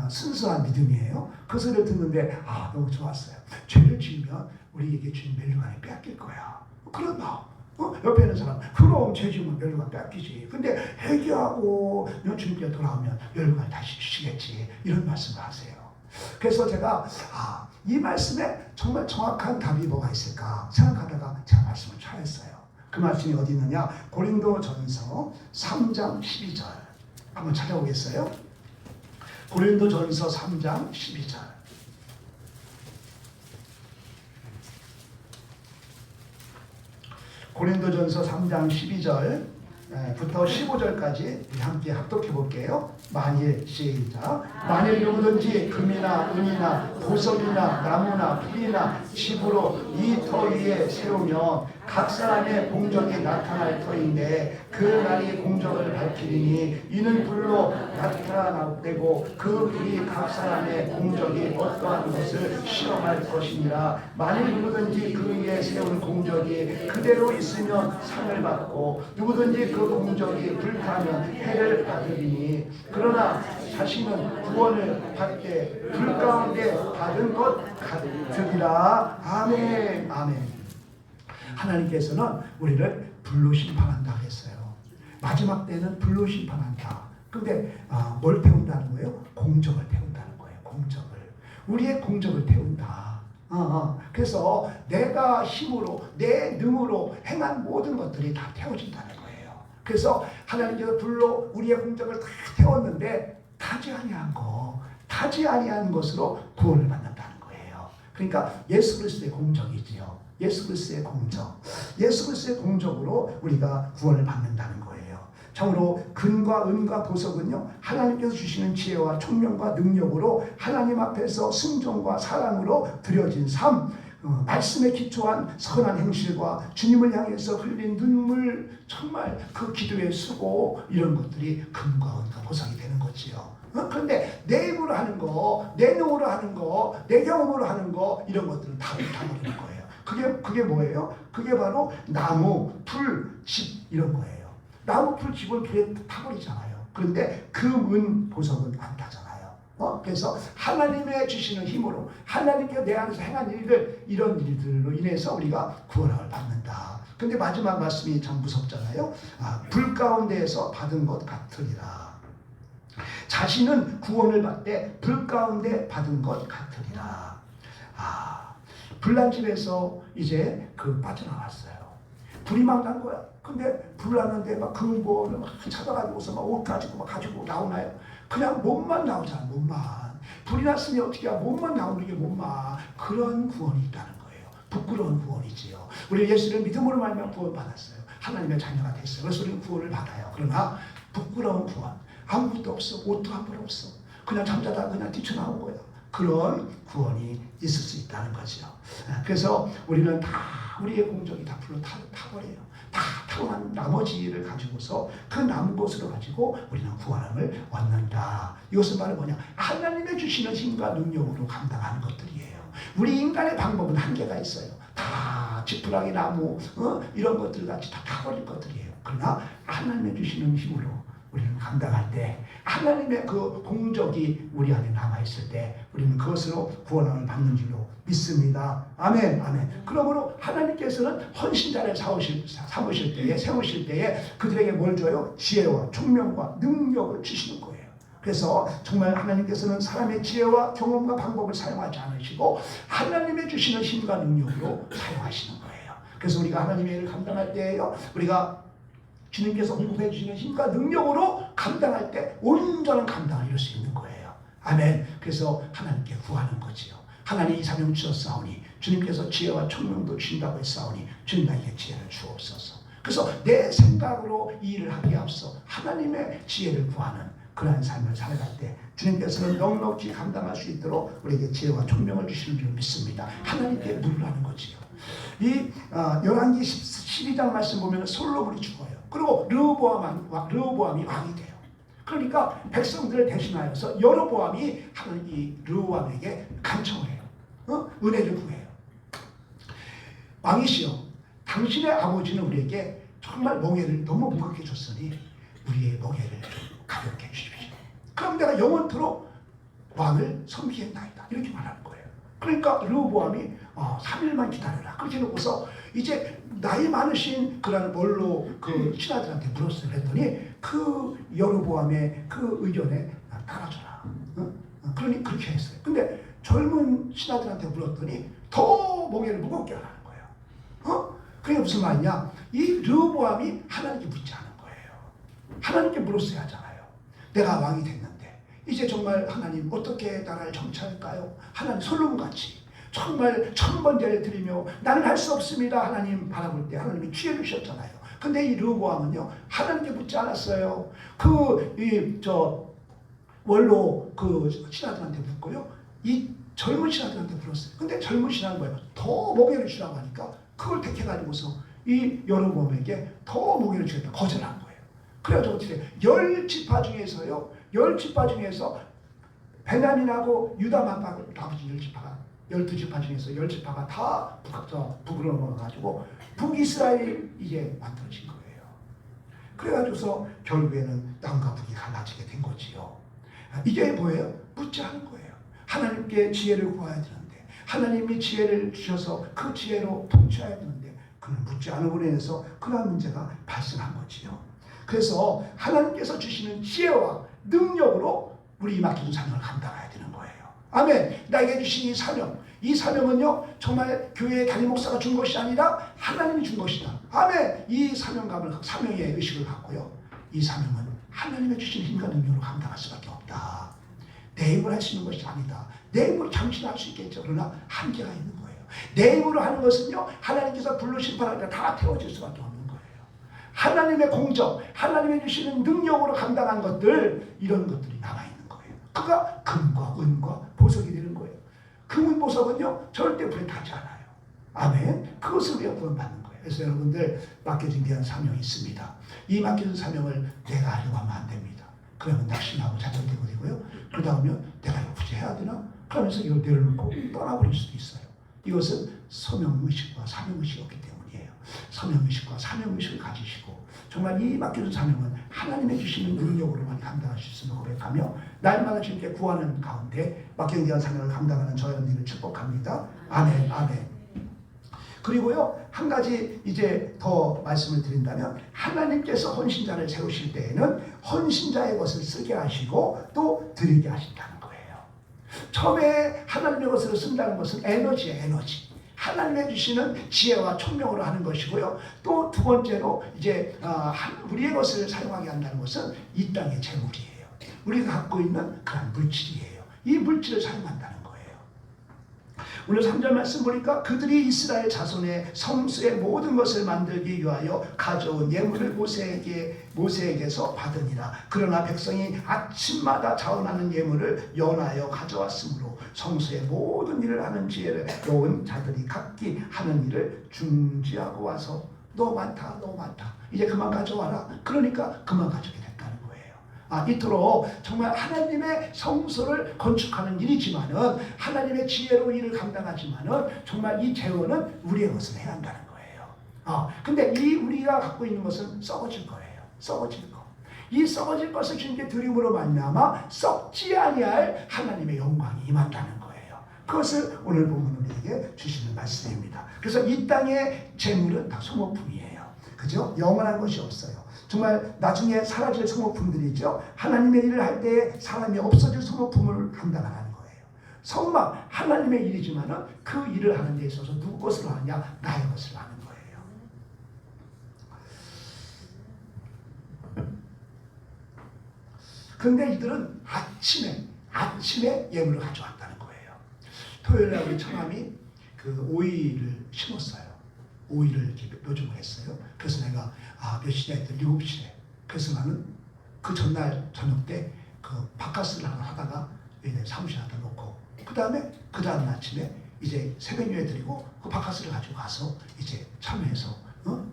순수한 믿음이에요. 그 소리를 듣는데 너무 좋았어요. 죄를 지으면 우리에게 주는 멸류관을 뺏길 거야. 그런다. 옆에 있는 사람 그럼 죄 지으면 멸류관 뺏기지. 근데 회개하고 주님께 돌아오면 멸류관 다시 주시겠지. 이런 말씀을 하세요. 그래서 제가 이 말씀에 정말 정확한 답이 뭐가 있을까 생각하다가 제가 말씀을 찾았어요. 그 말씀이 어디 있느냐? 고린도전서 3장 12절 한번 찾아보겠어요? 고린도전서 3장 12절. 고린도전서 3장 12절부터 15절까지 우리 함께 합독해 볼게요. 만일 시작. 만일 누구든지 금이나 은이나 보석이나 나무나 풀이나 집으로 이 터 위에 세우면 각 사람의 공적이 나타날 터인데 그 날이 공적을 밝히리니 이는 불로 나타나되고 그 불이 각 사람의 공적이 어떠한 것을 시험할 것이니라. 만일 누구든지 그 위에 세운 공적이 그대로 있으면 상을 받고 누구든지 그 공적이 불타면 해를 받으리니 그러나 자신은 구원을 받되 불 가운데 받은 것 같으리라. 아멘. 아멘. 하나님께서는 우리를 불로 심판한다 했어요. 마지막 때는 불로 심판한다. 근데 뭘 태운다는 거예요? 공적을 태운다는 거예요. 공적을. 우리의 공적을 태운다. 그래서 내가 힘으로 내 능으로 행한 모든 것들이 다 태워진다는 거예요. 그래서 하나님께서 불로 우리의 공적을 다 태웠는데 타지 아니한 것으로 구원을 받는다는 거예요. 그러니까 예수 그리스도의 공적이지요. 예수 그리스도의 공적. 예수 그리스도의 공적으로 우리가 구원을 받는다는 거예요. 참으로 금과 은과 보석은요, 하나님께서 주시는 지혜와 총명과 능력으로 하나님 앞에서 순종과 사랑으로 드려진 삶, 말씀에 기초한 선한 행실과 주님을 향해서 흘린 눈물, 정말 그 기도의 수고, 이런 것들이 금과 은과 보석이 되는 거지요. 그런데 내 힘으로 하는 거, 내 능으로 하는 거, 내 경험으로 하는 거, 이런 것들은 다 불타버리는 거예요. 그게 뭐예요? 그게 바로 나무, 풀, 집 이런 거예요. 나무, 풀, 집은 불에 타버리잖아요. 그런데 금, 은, 보석은 안 타잖아요. 그래서 하나님의 주시는 힘으로 하나님께 내 안에서 행한 일들, 이런 일들로 인해서 우리가 구원을 받는다. 근데 마지막 말씀이 참 무섭잖아요. 불 가운데에서 받은 것 같으리라. 자신은 구원을 받되 불 가운데 받은 것 같으리라. 불난 집에서 이제 빠져나왔어요. 불이 막 난 거야. 근데 불 났는데 막 근본을 막 찾아가지고서 막 옷 가지고 막 가지고 나오나요? 그냥 몸만 나오잖아. 몸만. 불이 났으니 어떻게 해야 몸만 나오는 게 몸만. 그런 구원이 있다는 거예요. 부끄러운 구원이지요. 우리 예수를 믿음으로 말미암아 구원 받았어요. 하나님의 자녀가 됐어요. 그래서 우리는 구원을 받아요. 그러나 부끄러운 구원. 아무것도 없어. 옷도 한 벌 없어. 그냥 잠자다 그냥 뛰쳐나온 거야. 그런 구원이 있을 수 있다는 거죠. 그래서 우리는 다 우리의 공적이 다 불로 타버려요. 다 타고난 나머지를 가지고서 그 남은 것으로 가지고 우리는 구원함을 얻는다. 이것은 바로 뭐냐? 하나님의 주시는 힘과 능력으로 감당하는 것들이에요. 우리 인간의 방법은 한계가 있어요. 다 지푸라기 나무 이런 것들 같이 다 타버릴 것들이에요. 그러나 하나님의 주시는 힘으로 우리는 감당할 때 하나님의 그 공적이 우리 안에 남아있을 때 우리는 그것으로 구원함을 받는 줄로 믿습니다. 아멘. 아멘. 그러므로 하나님께서는 헌신자를 삼으실 때에 세우실 때에 그들에게 뭘 줘요? 지혜와 총명과 능력을 주시는 거예요. 그래서 정말 하나님께서는 사람의 지혜와 경험과 방법을 사용하지 않으시고 하나님의 주시는 힘과 능력으로 사용하시는 거예요. 그래서 우리가 하나님의 일을 감당할 때에요, 우리가 주님께서 공급해 주시는 힘과 능력으로 감당할 때 온전한 감당을 이룰 수 있는 거예요. 아멘. 그래서 하나님께 구하는 거지요. 하나님 이 사명 주셨사오니 주님께서 지혜와 총명도 주신다고 했사오니 주님 나에게 지혜를 주옵소서. 그래서 내 생각으로 이 일을 하기에 앞서 하나님의 지혜를 구하는 그러한 삶을 살아갈 때 주님께서는 넉넉히 감당할 수 있도록 우리에게 지혜와 총명을 주시는 줄 믿습니다. 하나님께 물으라는 거지요. 이 열왕기 12장 말씀 보면 솔로몬이 죽어요. 그리고 르호보암이 왕이 돼요. 그러니까 백성들을 대신하여서 여로보암이 하는 이 르호보암에게 간청을 해요. 은혜를 구해요. 왕이시여, 당신의 아버지는 우리에게 정말 멍에를 너무 무겁게 줬으니 우리의 멍에를 좀 가볍게 해주십시오. 그럼 내가 영원토록 왕을 섬기겠나이다. 이렇게 말하는 거예요. 그러니까 르호보암이 3일만 기다려라. 그렇게 놓고서 이제 나이 많으신 그런 원로 그 신하들한테 물었어요. 그랬더니 그 여로보암의 그 의견에 따라줘라. 그러니 그렇게 했어요. 근데 젊은 신하들한테 물었더니 더 멍에를 무겁게 하라는 거예요. 그게 무슨 말이냐? 이 르호보암이 하나님께 묻지 않은 거예요. 하나님께 물었어야 하잖아요. 내가 왕이 됐는데 이제 정말 하나님 어떻게 나라를 정치할까요? 하나님 솔로몬같이 정말 천번제를 드리며 나는 할 수 없습니다. 하나님 바라볼 때 하나님이 지혜를 주셨잖아요. 근데 이 르호보암은요 하나님께 묻지 않았어요. 원로 그 신하들한테 묻고요. 이 젊은 신하들한테 물었어요. 근데 젊은 신하는 뭐예요? 더 멍에를 주라고 하니까 그걸 택해가지고서 이 여로보암에게 더 멍에를 주겠다 거절한 거예요. 그래가지고 어떻게 10지파 중에서요. 10지파 중에서 베냐민하고 유다만 빼고 나머지 10지파가 12지파 중에서 10지파가 다 북으로 넘어가가지고 북이스라엘이 이제 만들어진 거예요. 그래가지고서 결국에는 남과 북이 갈라지게 된 거지요. 이게 뭐예요? 묻지 않은 거예요. 하나님께 지혜를 구해야 되는데 하나님이 지혜를 주셔서 그 지혜로 통치해야 되는데 그는 묻지 않음으로 인해서 그러한 문제가 발생한 거지요. 그래서 하나님께서 주시는 지혜와 능력으로 우리 이 맡겨준 사명을 감당해야 되는 거예요. 아멘. 나에게 주신 이 사명은요 정말 교회의 담임 목사가 준 것이 아니라 하나님이 준 것이다. 아멘. 이 사명의 의식을 갖고요. 이 사명은 하나님의 주신 힘과 능력으로 감당할 수밖에 없다. 내 힘으로 할 수 있는 것이 아니다. 내 힘으로 잠시 할 수 있겠죠. 그러나 한계가 있는 거예요. 내 힘으로 하는 것은요 하나님께서 부르신 바람에 다 태워질 수밖에 없는 거예요. 하나님의 공적, 하나님의 주시는 능력으로 감당한 것들, 이런 것들이 남아있는 거예요. 그가 금과 은과 보석이 되는 거예요. 금은 보석은요 절대 불에 타지 않아요. 아멘. 그것을 위해 구원받는 거예요. 그래서 여러분들 맡겨진 귀한 사명이 있습니다. 이 맡겨진 사명을 내가 하려고 하면 안 됩니다. 그러면 낙심하고 좌절되고 되고요. 그러다보면 내가 이거 굳이 해야 되나? 그러면서 이걸 내려놓고 떠나버릴 수도 있어요. 이것은 소명의식과 사명의식이 없기 때문이에요. 소명의식과 사명의식을 가지시고 정말 이 맡겨진 사명은 하나님의 주시는 능력으로만 감당할 수 있음을 고백하며 날마다 주님께 구하는 가운데 맡겨진 귀한 사명을 감당하는 저 여러분들을 축복합니다. 아멘. 아멘. 그리고요 한 가지 이제 더 말씀을 드린다면 하나님께서 헌신자를 세우실 때에는 헌신자의 것을 쓰게 하시고 또 드리게 하신다는 거예요. 처음에 하나님의 것을 쓴다는 것은 에너지예요. 에너지. 하나님의 주시는 지혜와 총명으로 하는 것이고요. 또 두 번째로 이제 우리의 것을 사용하게 한다는 것은 이 땅의 재물이에요. 우리가 갖고 있는 그런 물질이에요. 이 물질을 사용한다는 거예요. 오늘 3절 말씀 보니까 그들이 이스라엘 자손의 성수의 모든 것을 만들기 위하여 가져온 예물을 모세에게서 받으니라. 그러나 백성이 아침마다 자원하는 예물을 연하여 가져왔으므로 성수의 모든 일을 하는 지혜를 놓은 자들이 각기 하는 일을 중지하고 와서 너무 많다 너무 많다 이제 그만 가져와라. 그러니까 그만 가져게 됐다는 거예요. 이토록 정말 하나님의 성소를 건축하는 일이지만은 하나님의 지혜로 일을 감당하지만은 정말 이 재원은 우리의 것을 해야 한다는 거예요. 근데 이 우리가 갖고 있는 것은 썩어질 거예요. 썩어질 거. 이 썩어질 것을 주님께 드림으로 말미암아 썩지 아니할 하나님의 영광이 임한다는 거예요. 그것을 오늘 보면 우리에게 주시는 말씀입니다. 그래서 이 땅의 재물은 다 소모품이에요. 그죠? 영원한 것이 없어요. 정말 나중에 사라질 소모품들이죠. 하나님의 일을 할 때 사람이 없어질 소모품을 감당하는 거예요. 성막 하나님의 일이지만은 그 일을 하는 데 있어서 누구 것으로 하냐? 나의 것을 하는 거예요. 그런데 이들은 아침에 예물을 가져왔다는 거예요. 토요일에 우리 처남이 그 오이를 심었어요. 오이를 이렇게 묘종을 했어요. 그래서 내가 몇 시냐 했더니 7시에. 그래서 나는 그 전날 저녁 때 그 바카스를 하다가 사무실에 갖다 놓고 그 다음 아침에 이제 새벽유에 드리고 그 바카스를 가지고 가서 이제 참여해서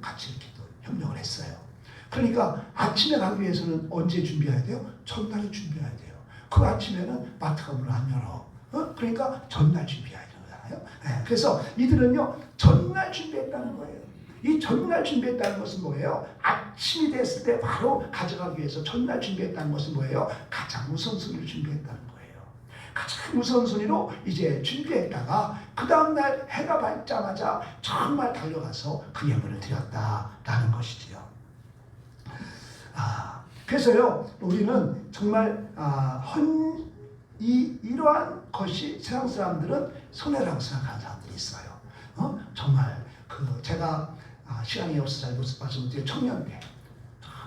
같이 이렇게 또 협력을 했어요. 그러니까 아침에 가기 위해서는 언제 준비해야 돼요? 전날에 준비해야 돼요. 그 아침에는 마트가 문을 안 열어. 그러니까 전날 준비해야 되잖아요. 있잖아요. 그래서 이들은요 전날 준비했다는 거예요. 이 전날 준비했다는 것은 뭐예요? 아침이 됐을 때 바로 가져가기 위해서 전날 준비했다는 것은 뭐예요? 가장 우선순위를 준비했다는 거예요. 가장 우선순위로 이제 준비했다가 그 다음날 해가 밝자마자 정말 달려가서 그 예물을 드렸다라는 것이지요. 그래서요 우리는 정말 이러한 것이 세상 사람들은 손해라고 생각하는 사람들이 있어요. 정말 제가 시간이 없어서 잘 못 말씀드려요. 청년 때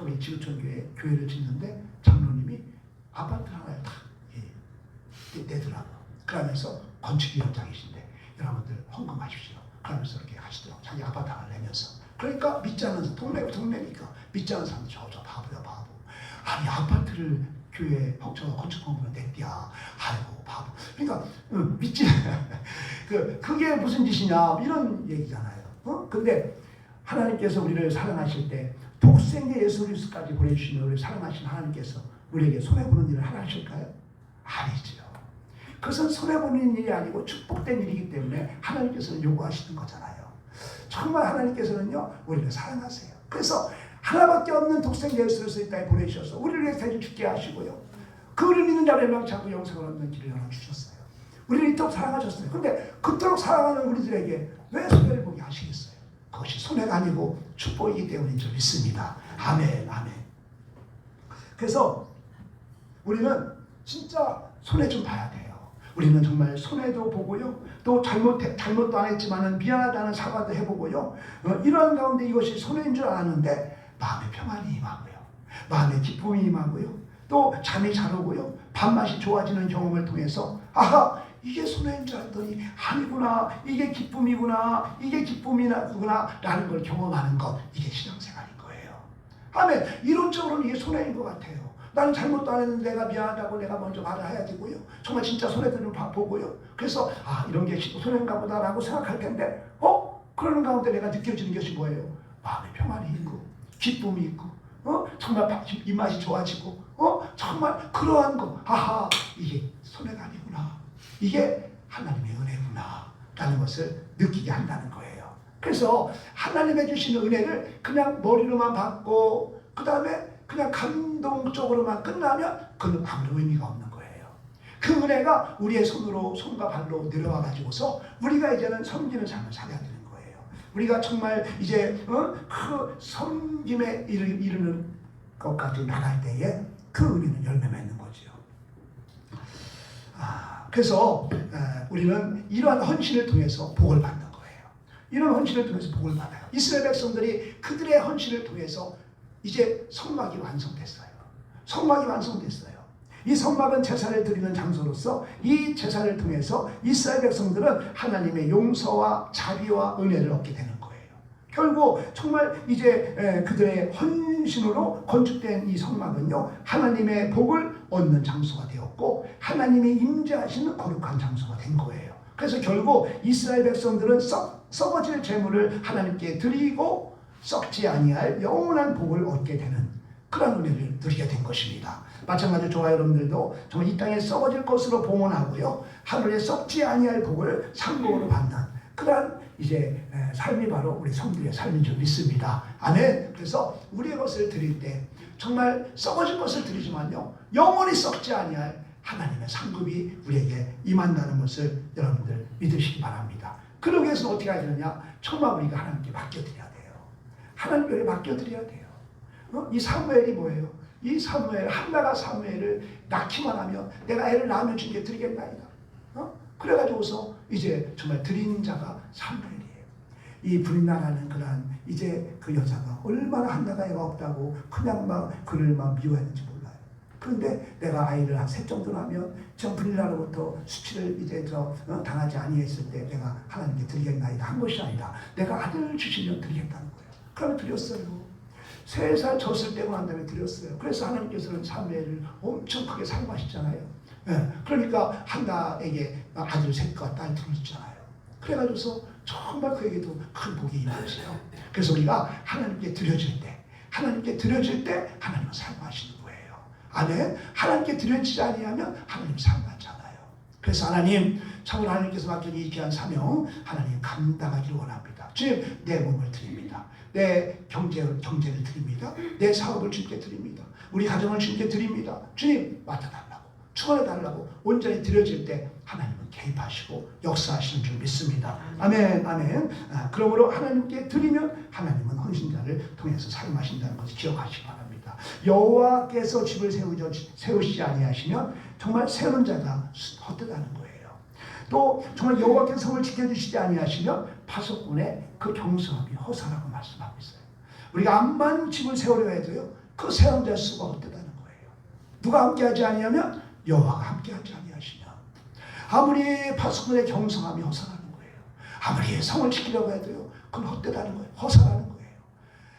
우리 지구촌 교회를 짓는데 장로님이 아파트 하나를 딱 내더라고요. 그러면서 건축위원장이신데 여러분들 헌금하십시오. 그러면서 이렇게 하시더라고요. 자기 아파트 하나를 내면서. 그러니까 믿지 않는 동네니까 믿지 않는 사람들 저 바보야 바보. 아니 아파트를 교회 건축 헌금을 냈디야. 아이고 바보. 그러니까 믿지 그게 무슨 짓이냐 이런 얘기잖아요. 근데 하나님께서 우리를 사랑하실 때 독생자 예수 그리스도까지 보내주시는 우리를 사랑하신 하나님께서 우리에게 손해보는 일을 하나 하실까요? 아니죠. 그것은 손해보는 일이 아니고 축복된 일이기 때문에 하나님께서는 요구하시는 거잖아요. 정말 하나님께서는요 우리를 사랑하세요. 그래서 하나밖에 없는 독생자 예수 그리스도 이 땅에 보내주셔서 우리를 위해서 대신 죽게 하시고요. 그를 믿는 자를 멸망치 않고 영생을 얻는 길을 열어주셨어요. 우리를 이토록 사랑하셨어요. 근데 그토록 사랑하는 우리들에게 왜 손해를 보게 하시겠어요? 그것이 손해가 아니고 축복이기 때문인 줄 믿습니다. 아멘, 아멘. 그래서 우리는 진짜 손해 좀 봐야 돼요. 우리는 정말 손해도 보고요. 또 잘못도 안 했지만은 미안하다는 사과도 해보고요. 이러한 가운데 이것이 손해인 줄 알았는데 마음의 평안이 임하고요. 마음의 기쁨이 임하고요. 또 잠이 잘 오고요. 밥맛이 좋아지는 경험을 통해서 아하! 이게 손해인 줄 알았더니 아니구나. 이게 기쁨이구나. 이게 기쁨이구나. 라는 걸 경험하는 것. 이게 신앙생활인 거예요. 아멘. 이론적으로는 이게 손해인 것 같아요. 나는 잘못도 안 했는데 내가 미안하다고 내가 먼저 말을 해야 되고요. 정말 진짜 손해들을 보고요. 그래서 이런 게 손해인가 보다라고 생각할 텐데 그러는 가운데 내가 느껴지는 것이 뭐예요? 마음의 평안이 있고 기쁨이 있고 정말 입맛이 좋아지고 정말 그러한 거 아하 이게 손해가 아니구나. 이게 하나님의 은혜구나 라는 것을 느끼게 한다는 거예요. 그래서 하나님의 주시는 은혜를 그냥 머리로만 받고 그 다음에 그냥 감동적으로만 끝나면 그건 아무런 의미가 없는 거예요. 그 은혜가 우리의 손과 발로 내려와 가지고서 우리가 이제는 섬기는 삶을 살아야 되는 거예요. 우리가 정말 이제 그 섬김에 이르는 것까지 나갈 때에 그 은혜는 열매 맺는 거죠. 그래서 우리는 이러한 헌신을 통해서 복을 받는 거예요. 이런 헌신을 통해서 복을 받아요. 이스라엘 백성들이 그들의 헌신을 통해서 이제 성막이 완성됐어요. 성막이 완성됐어요. 이 성막은 제사를 드리는 장소로서 이 제사를 통해서 이스라엘 백성들은 하나님의 용서와 자비와 은혜를 얻게 되는 거예요. 결국 정말 이제 그들의 헌신으로 건축된 이 성막은요 하나님의 복을 얻는 장소가 되었고 하나님이 임재하시는 거룩한 장소가 된 거예요. 그래서 결국 이스라엘 백성들은 썩어질 재물을 하나님께 드리고 썩지 아니할 영원한 복을 얻게 되는 그런 은혜를 누리게 된 것입니다. 마찬가지로 저와 여러분들도 정말 이 땅에 썩어질 것으로 봉헌하고요 하늘에 썩지 아니할 복을 상복으로 받는 그러한 이제 삶이 바로 우리 성도의 삶인 줄 믿습니다. 아멘. 그래서 우리의 것을 드릴 때 정말 썩어질 것을 드리지만요 영원히 썩지 아니할 하나님의 상급이 우리에게 임한다는 것을 여러분들 믿으시기 바랍니다. 그러기 위해서는 어떻게 해야 되느냐? 정말 우리가 하나님께 맡겨드려야 돼요. 하나님께 맡겨드려야 돼요. 이 사무엘이 뭐예요? 이 사무엘, 한나가 사무엘을 낳기만 하면 내가 애를 낳으면 주님께 드리겠나이다. 그래가지고서 이제 정말 드린 자가 사무엘이에요. 이 브린나라는 그런 이제 그 여자가 얼마나 한나가 애가 없다고 그냥 막 그를 막 미워했는지 몰라요. 그런데 내가 아이를 한 셋 정도 나면 저 브린나로부터 수치를 이제 당하지 아니했을 때 내가 하나님께 드리겠나이다 한 것이 아니라 내가 아들을 주시면 드리겠다는 거예요. 그러면 드렸어요. 3살 졌을 때고 난 다음에 드렸어요. 그래서 하나님께서는 사무엘을 엄청 크게 사용하셨잖아요. 그러니까 한나에게 아들 셋과 딸 둘이잖아요. 그래가지고서 정말 그에게도 큰 복이 임하세요. 그래서 우리가 하나님께 드려질 때 하나님은 사용하시는 거예요. 아멘. 하나님께 드려지지 아니하면 하나님 사용하지 않아요. 그래서 하나님, 참으로 하나님께서 맡겨준 이 귀한 사명 하나님 감당하기를 원합니다. 주님, 내 몸을 드립니다. 내 경제를 드립니다. 내 사업을 주님께 드립니다. 우리 가정을 주님께 드립니다. 주님, 맡아달라고, 축원해달라고 온전히 드려질 때 하나님은 개입하시고 역사하시는 줄 믿습니다. 아멘, 아멘. 그러므로 하나님께 드리면 하나님은 헌신자를 통해서 사용하신다는 것을 기억하시기 바랍니다. 여호와께서 집을 세우시지 아니하시면 정말 세우는 자가 헛되다는 거예요. 또 정말 여호와께서 성을 지켜주시지 아니하시면 파수꾼의 그 경성함이 허사라고 말씀하고 있어요. 우리가 암만 집을 세우려 해도요, 그 세운 자 수가 헛되다는 거예요. 누가 함께하지 아니하면 여호와가 함께하지 아니하시면, 아무리 파수꾼의 경성함이 허사라는 거예요. 아무리 성을 지키려고 해도요, 그건 헛되다는 거예요. 허사라는 거예요.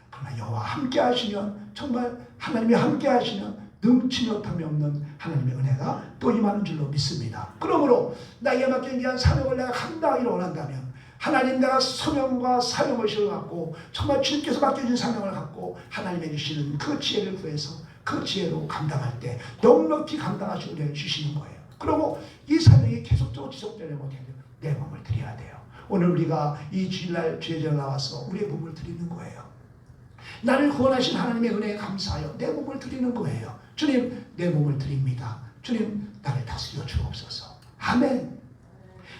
그러나 여호와 함께하시면, 정말 하나님이 함께하시면 능치 못함이 없는 하나님의 은혜가 또 임하는 줄로 믿습니다. 그러므로 나에게 맡긴 귀한 사명을 내가 감당하기를 원한다면, 하나님, 내가 소명과 사명을 갖고 정말 주님께서 맡겨준 사명을 갖고 하나님의 주시는 그 지혜를 구해서 그 지혜로 감당할 때 넉넉히 감당하시고 은혜를 주시는 거예요. 그리고 이 사명이 계속적으로 지속되려면 어떻게 돼요? 내 몸을 드려야 돼요. 오늘 우리가 이 주일날 주일에 나와서 우리의 몸을 드리는 거예요. 나를 구원하신 하나님의 은혜에 감사하여 내 몸을 드리는 거예요. 주님, 내 몸을 드립니다. 주님, 나를 다스려 주옵소서. 아멘.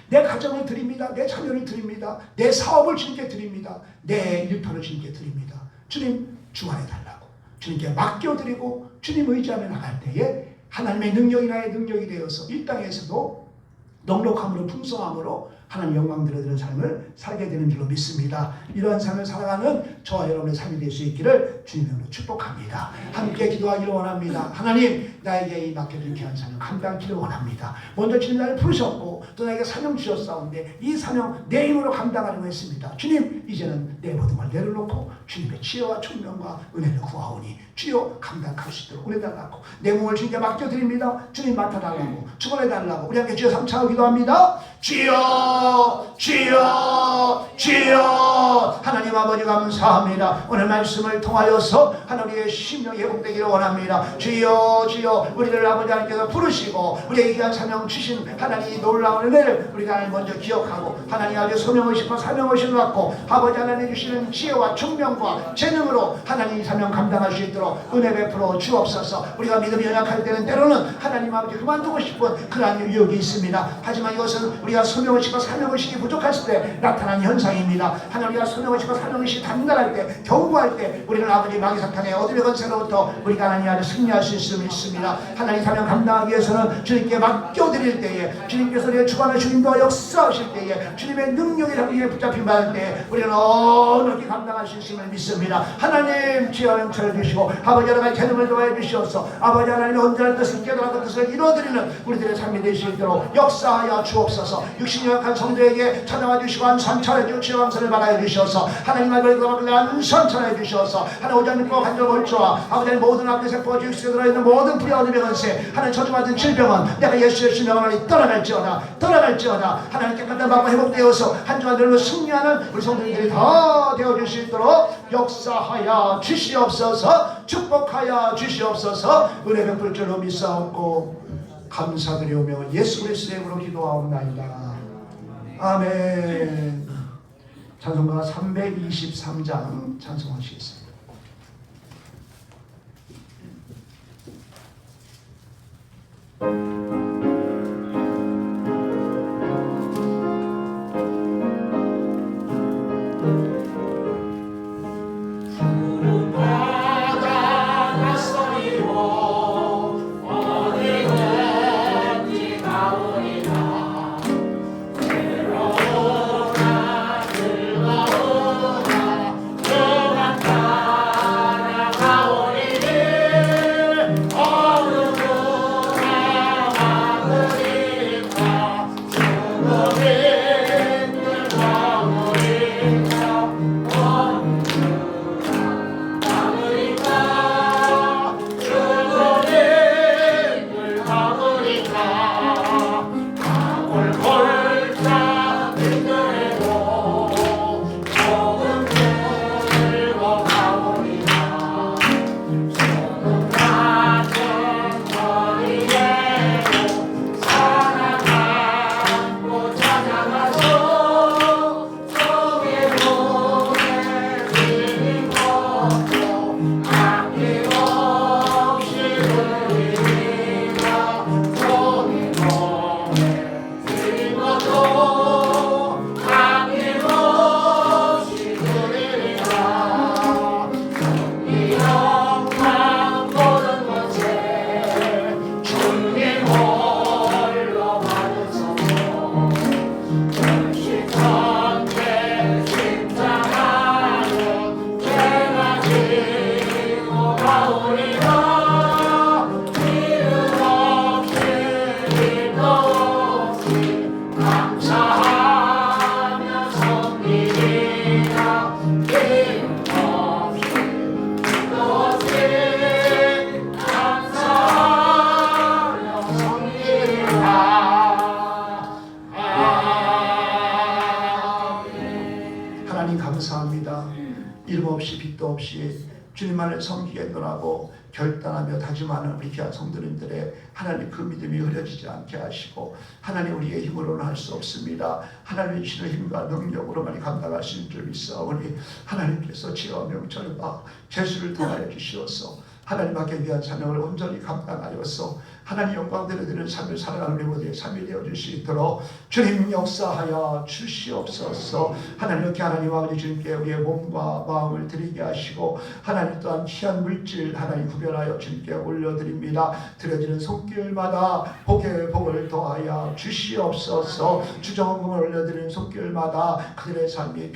내 가정을 드립니다. 내 자녀를 드립니다. 내 사업을 주님께 드립니다. 내 일터를 주님께 드립니다. 주님, 주관해 달라고 주님께 맡겨드리고 주님 의지하며 나갈 때에 하나님의 능력이 나의 능력이 되어서 이 땅에서도 넉넉함으로 풍성함으로 하나님 영광 드려드리는 삶을 살게 되는 줄로 믿습니다. 이러한 삶을 살아가는 저와 여러분의 삶이 될 수 있기를 주님의 이름으로 축복합니다. 함께 기도하기를 원합니다. 하나님, 나에게 이 맡겨진 귀한 사명 감당하기를 원합니다. 먼저 주님 나를 부르셨고 또 나에게 사명 주셨사온데 이 사명 내 힘으로 감당하려고 했습니다. 주님, 이제는 내 모든 걸 내려놓고 주님의 지혜와 총명과 은혜를 구하오니 주여 감당할 수 있도록 은혜 달라고 내 몸을 주님께 맡겨드립니다. 주님 맡아달라고 축원해달라고 우리 함께 주여 삼창하고 기도합니다. 주여, 주여, 주여. 하나님 아버지 감사합니다. 오늘 말씀을 통하여서 하나님의 심령이 회복되기를 원합니다. 주여, 주여. 우리를 아버지 하나님께서 부르시고 우리에게 귀한 사명 주신 하나님 놀라운 은혜를 우리가 먼저 기억하고 하나님 아버지 소명의식과 사명의식을 갖고 아버지 하나님 주시는 지혜와 총명과 재능으로 하나님 사명 감당할 수 있도록 은혜 베풀어 주옵소서. 우리가 믿음이 연약할 때는 때로는 하나님 아버지 그만두고 싶은 그러한 유혹이 있습니다. 하지만 이것은 우리가 소명의식과 사명의식이 부족했을 때 나타난 현상입니다. 하나님, 우리가 소명의식과 사명의식이 단단할 때, 경고할 때 우리는 아버지 마귀사탄의 어둠의 권세로부터 우리가 하나님 안에 승리할 수 있음을 믿습니다. 하나님 사명 감당하기 위해서는 주님께 맡겨드릴 때에, 주님께서 우리의 주관하시고 인도와 역사하실 때에, 주님의 능력이 우리에 붙잡힌 받을 때에 우리는 넉넉히 감당할 수 있음을 믿습니다. 하나님, 지혜와 영철을 주시고 아버지 여러 가지 재능을 도와해 주시옵소서. 아버지 하나님의 온전한 뜻을 깨달은 뜻을 이루어드리는 우리들의 삶이 될 수 있도록 역사하여 주옵소서. 육신이 약한 성도에게 찾아와 주시고 안선천해 주시고 감사를 받아야 주시옵소서. 하나님 아버지 안선천해 주시옵소서. 하나님 오장님과 간절 골조와 아버지 모든 앞에 세포가 주식에 들어있는 모든 불의와 어둠의 권세, 하나님 저주받은 질병은 내가 예수의 신명을 떠나갈지어다, 떠나갈지어다. 하나님 깨끗한 마음과 회복되어서 한 주간 들로 승리하는 우리 성도님들이 다 되어줄 수 있도록 역사하여 주시옵소서. 축복하여 주시옵소서. 은혜 베풀 줄로 믿사옵고 감사드리오며 예수 그리스도의 이름으로 기도하옵나이다. 아멘. 찬송가 323장 찬송하시겠습니다. 즐거우나 즐거우나 이름 없이 빚도 없이 주님만을 섬기겠노라고 결단하며 다짐하는 우리 귀한 성도님들의 하나님 그 믿음이 흐려지지 않게 하시고, 하나님 우리의 힘으로는 할 수 없습니다. 하나님의 주시는 힘과 능력으로만이 감당할 수 있는 줄 믿사오니 하나님께서 지혜와 명철과 재수를 통하여 주시옵소. 하나님 앞에 위한 사명을 온전히 감당하여서 하나님 영광 드리는 삶을 살아가는 우리 모두의 삶이 되어줄 수 있도록 주님 역사하여 주시옵소서. 하나님 이렇게 하나님 아버지 주님께 우리의 몸과 마음을 드리게 하시고, 하나님 또한 귀한 물질 하나님 구별하여 주님께 올려드립니다. 드려지는 손길마다 복에 복을 더하여 주시옵소서. 주정금을 올려드리는 손길마다 그들의 삶이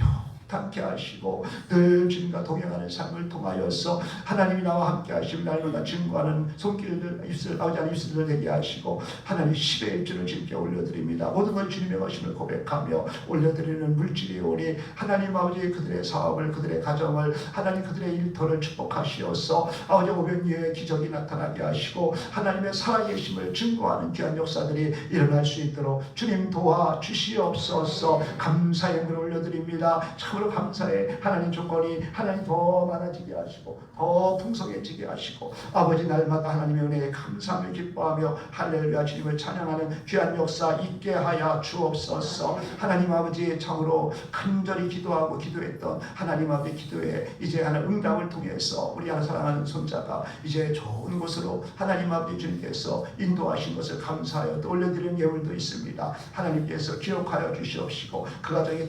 평탄케 하시고 늘 주님과 동행하는 삶을 통하여서 하나님이 나와 함께 하시며 날마다 증거하는 손길들 아버지 하나님 입술을 되게 하시고, 하나님 10의 1주를 주님께 올려드립니다. 모든 걸 주님의 것임을 고백하며 올려드리는 물질이 오니 하나님 아버지 그들의 사업을, 그들의 가정을, 하나님 그들의 일터를 축복하시어서 아버지 500여의 기적이 나타나게 하시고 하나님의 살아계심을 증거하는 귀한 역사들이 일어날 수 있도록 주님 도와주시옵소서. 감사의 문을 올려드립니다. 참으로 감사해. 하나님 조건이 하나님 더 많아지게 하시고 더 풍성해지게 하시고, 아버지 날마다 하나님의 은혜에 감사하며 기뻐하며 할렐루야 주님을 찬양하는 귀한 역사 있게 하여 주옵소서. 하나님 아버지 참으로 간절히 기도하고 기도했던 하나님 아버지 기도에 이제 하나님 응답을 통해서 우리 하나 사랑하는 손자가 이제 좋은 곳으로 하나님 아버지 주님께서 인도하신 것을 감사하여 또 올려드리는 예물도 있습니다. 하나님께서 기억하여 주시옵시고 그 가정이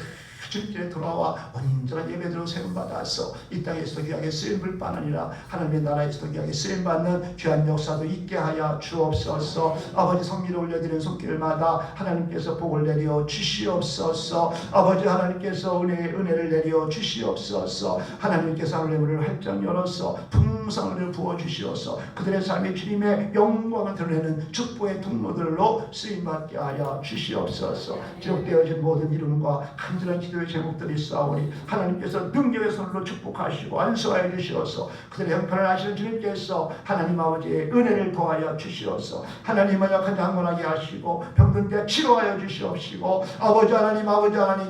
주님께 돌아와 온전한 예배대로 세움받아서 이 땅에서 귀하게 쓰임을 뿐 아니라 하나님의 나라에서도 귀하게 쓰임받는 귀한 역사도 있게 하여 주옵소서. 아버지 성미를 올려드리는 손길마다 하나님께서 복을 내려 주시옵소서. 아버지 하나님께서 은혜를 내려 주시옵소서. 하나님께서 하늘의 문을 활짝 열어서 풍성을 부어주시옵소서. 그들의 삶이 주님의 영광을 드러내는 축복의 통로들로 쓰임받게 하여 주시옵소서. 기록되어진 모든 이름과 간절한 기도의 제목들이 있사오니 하나님께서 능력의 손으로 축복하시고 안수하여 주시옵소서. 그들의 형편을 아시는 주님께서 하나님 아버지의 은혜를 더하여 주시옵소서. 하나님은 약한 장건하게 하시고 병든 데 치료하여 주시옵시고, 아버지 하나님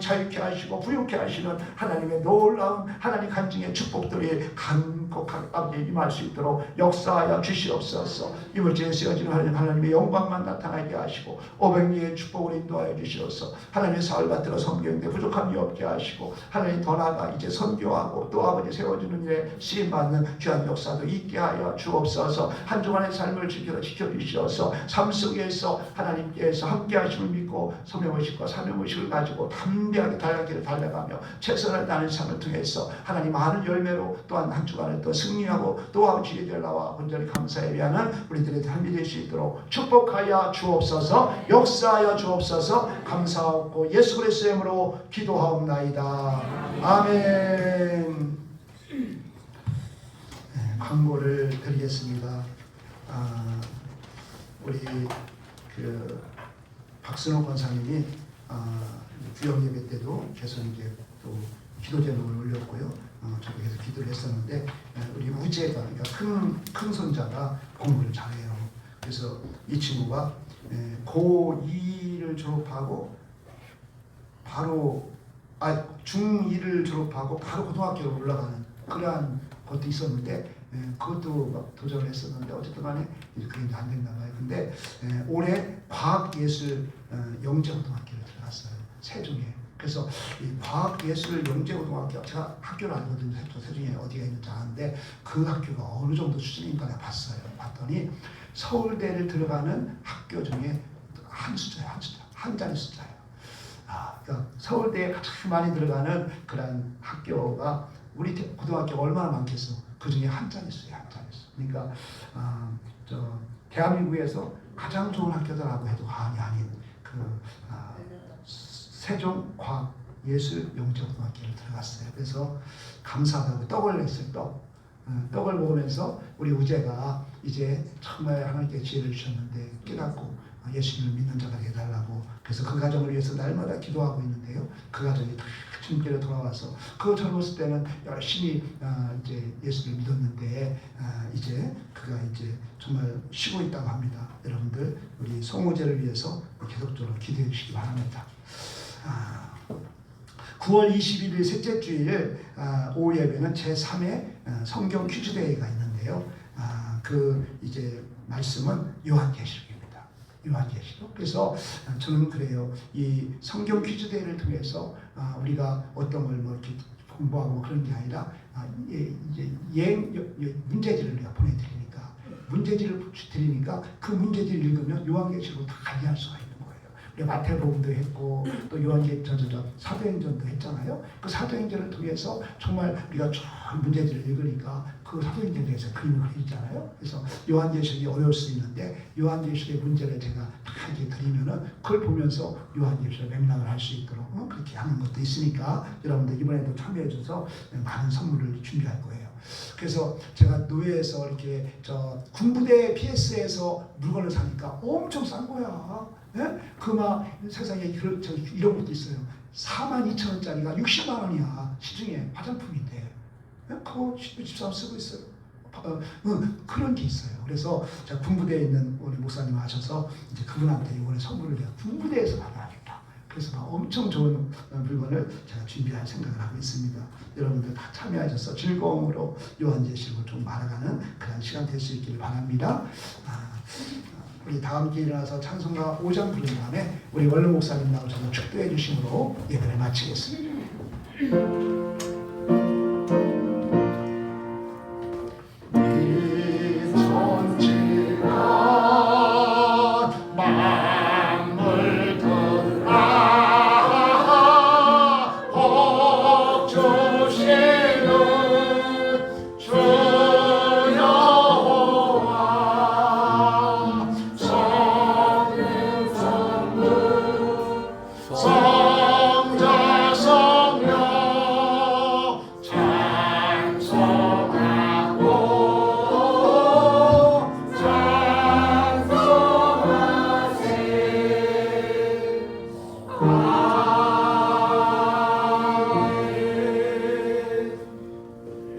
자유케 하시고 부유케 하시는 하나님의 놀라운 하나님 간증의 축복들이 간곡하게 아버지 임할 수 있도록 역사하여 주시옵소서. 이물질에 쓰여지는 하나님의 영광만 나타나게 하시고 500리의 축복을 인도하여 주시옵소서. 하나님의 사흘 받들어 섬기는데 부족함이 없게 하시고, 하나님 더 나아가 이제 선교하고 또 아버지 세워주는 일에 쓰임받는 귀한 역사도 있게 하여 주옵소서. 한 주간의 삶을 지켜주시어서 삶 속에서 하나님께서 함께 하심을 믿고 소명의식과 사명의식을 가지고 담대하게 달려가기를 달려가며 최선을 다하는 삶을 통해서 하나님 많은 열매로 또한 한 주간을 또 승리하고 또 아버지 주의 나와 온전히 감사에 위하는 우리들의 삶이 될 수 있도록 축복하여 주옵소서. 역사하여 주옵소서. 감사하고 예수 그리스도의 이름으로 기도하옵나이다. 아멘. 광고를 드리겠습니다. 우리 박순호 권사님이 구역 예배 때도 계속 이제 또 기도 제목을 올렸고요. 저도 계속 기도를 했었는데 우리 우재가, 그러니까 큰 손자가 공부를 잘해요. 그래서 이 친구가 고2를 졸업하고 바로 중2를 졸업하고 바로 고등학교로 올라가는 그러한 것도 있었는데 그것도 막 도전을 했었는데 어쨌든 간에 그게 안 됐나 봐요. 근데 올해 과학예술 영재고등학교를 들어갔어요. 세종에. 그래서 이 과학예술 영재고등학교, 제가 학교를 알거든요. 세종에 어디가 있는지 아는데 그 학교가 어느 정도 수준인가 내가 봤어요. 봤더니 서울대를 들어가는 학교 중에 한 자리 숫자예요. 그러니까 서울대에 가장 많이 들어가는 그런 학교가 우리 고등학교가 얼마나 많겠어. 그 중에 한 자리 수예요. 한 자리 수. 그러니까 대한민국에서 가장 좋은 학교다라고 해도 과언이 아닌 세종과학예술영재고등학교를 들어갔어요. 그래서 감사하다고 떡을 냈어요. 떡을 먹으면서 우리 우재가 이제 정말 하나님께 지혜를 주셨는데 깨닫고 예수님을 믿는 자가 되달라고, 그래서 그 가정을 위해서 날마다 기도하고 있는데요. 그 가정이 다 주님께로 돌아와서 그 젊었을 때는 열심히 이제 예수를 믿었는데 이제 그가 이제 정말 쉬고 있다고 합니다. 여러분들 우리 송우재를 위해서 계속적으로 기도해 주시기 바랍니다. 9월 21일 셋째 주일 오후 예배는 제3회 성경 퀴즈 대회가 있는데요. 그 이제 말씀은 요한계시록입니다. 요한계시록. 그래서 저는 그래요. 이 성경 퀴즈 대회를 통해서 우리가 어떤 걸 뭐 이렇게 공부하고 그런 게 아니라 이제 문제지를 우리가 보내드리니까 문제지를 드리니까 그 문제지를 읽으면 요한계시록을 다 관리할 수가 있는 거예요. 우리가 마태복음도 했고 또 요한계시록 사도행전도 했잖아요. 그 사도행전을 통해서 정말 우리가 쭉 문제지를 읽으니까 그 사도행전에 대해서 그림을 그리잖아요. 그래서 요한계시록이 어려울 수 있는데 요한계시록의 문제를 제가 다 이렇게 드리면은 그걸 보면서 요한계시록 맥락을 알 수 있도록 그렇게 하는 것도 있으니까 여러분들 이번에도 참여해 줘서 많은 선물을 준비할 거예요. 그래서 제가 노예에서 이렇게 저 군부대 PS에서 물건을 사니까 엄청 싼 거야. 예? 그 막 세상에 이런 것도 있어요. 42,000원짜리가 60만 원이야. 시중에 화장품인데. 예? 그거 집사람 쓰고 있어요. 그런 게 있어요. 그래서 제가 군부대에 있는 우리 목사님 하셔서 이제 그분한테 이번에 선물을 내가 군부대에서 받아야겠다. 그래서 막 엄청 좋은 물건을 제가 준비할 생각을 하고 있습니다. 여러분들 다 참여하셔서 즐거움으로 요한계시록을 좀 알아가는 그런 시간 될 수 있기를 바랍니다. 우리 다 함께 일어나서 찬송가 5장 부른 다음에 우리 원로 목사님하고 저는 축도해 주심으로 예배를 마치겠습니다.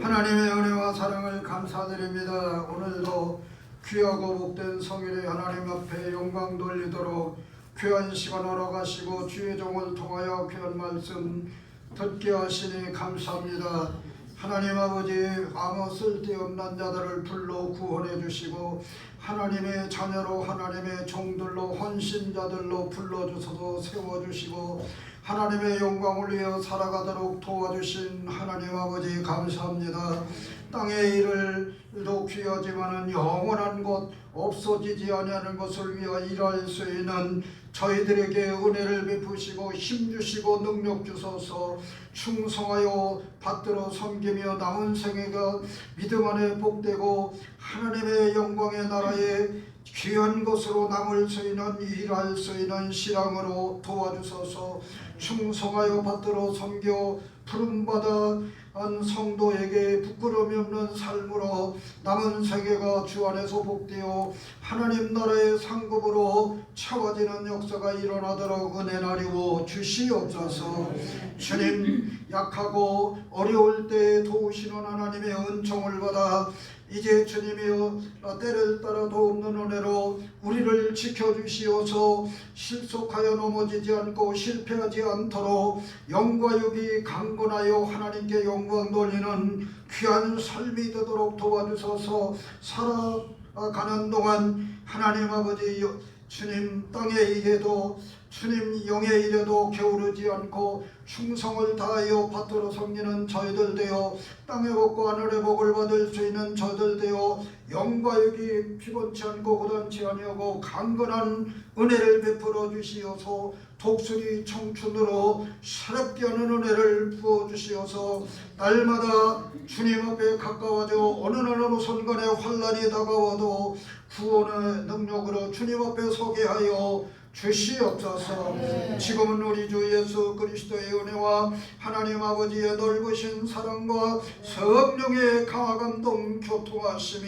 하나님의 은혜와 사랑을 감사드립니다. 오늘도 귀하고 복된 성일의 하나님 앞에 영광 돌리도록 귀한 시간 허락하시고 주의 종을 통하여 귀한 말씀 듣게 하시니 감사합니다. 하나님 아버지 아무 쓸데없는 자들을 불러 구원해 주시고 하나님의 자녀로 하나님의 종들로 헌신자들로 불러주셔서 세워주시고 하나님의 영광을 위하여 살아가도록 도와주신 하나님 아버지 감사합니다. 땅의 일을도 귀하지만은 영원한 것 없어지지 아니하는 것을 위하여 일할 수 있는 저희들에게 은혜를 베푸시고 힘주시고 능력 주소서. 충성하여 받들어 섬기며 남은 생애가 믿음 안에 복되고 하나님의 영광의 나라에 귀한 것으로 남을 수 있는 일할 수 있는 신앙으로 도와주소서. 충성하여 받들어 섬겨 부름받아 한 성도에게 부끄러움이 없는 삶으로 남은 세계가 주 안에서 복되어 하나님 나라의 상급으로 채워지는 역사가 일어나도록 은혜나리오 주시옵소서. 주님 약하고 어려울 때 도우시는 하나님의 은총을 받아 이제 주님이여 때를 따라 돕는 은혜로 우리를 지켜주시어서 실속하여 넘어지지 않고 실패하지 않도록 영과 육이 강건하여 하나님께 영광 돌리는 귀한 삶이 되도록 도와주셔서 살아가는 동안 하나님 아버지 주님 땅의 일에도 주님 영의 일에도 게으르지 않고 충성을 다하여 받들어 섬기는 저희들 되어 땅의 복과 하늘의 복을 받을 수 있는 저희들 되어 영과 육이 피곤치 않고 고단치 아니하고 강건한 은혜를 베풀어 주시어서 독수리 청춘으로 새롭게 하는 은혜를 부어 주시어서 날마다 주님 앞에 가까워져 어느 순간에 환난이 다가와도 구원의 능력으로 주님 앞에 서게 하여 주시옵소서. 지금은 우리 주 예수 그리스도의 은혜와 하나님 아버지의 넓으신 사랑과 성령의 강화 감동 교통하심이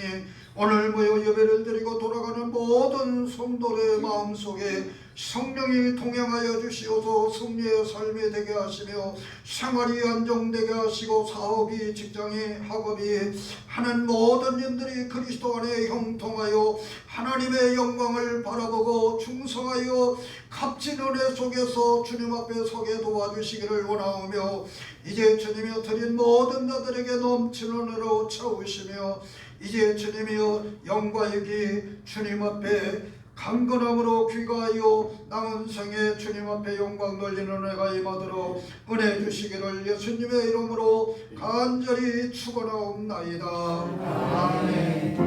오늘 모여 예배를 드리고 돌아가는 모든 성도의 마음속에 성령이 동행하여 주시어서 승리의 삶이 되게 하시며 생활이 안정되게 하시고 사업이 직장이 학업이 하는 모든 일들이 그리스도 안에 형통하여 하나님의 영광을 바라보고 충성하여 값진 은혜 속에서 주님 앞에 서게 도와주시기를 원하오며 이제 주님이 드린 모든 자들에게 넘치는 은혜로 채우시며 이제 주님이여 영광이기 주님 앞에 강건함으로 귀가하여 남은 생에 주님 앞에 영광 돌리는 은혜가 임하도록 은혜 주시기를 예수님의 이름으로 간절히 축원하옵나이다. 아멘.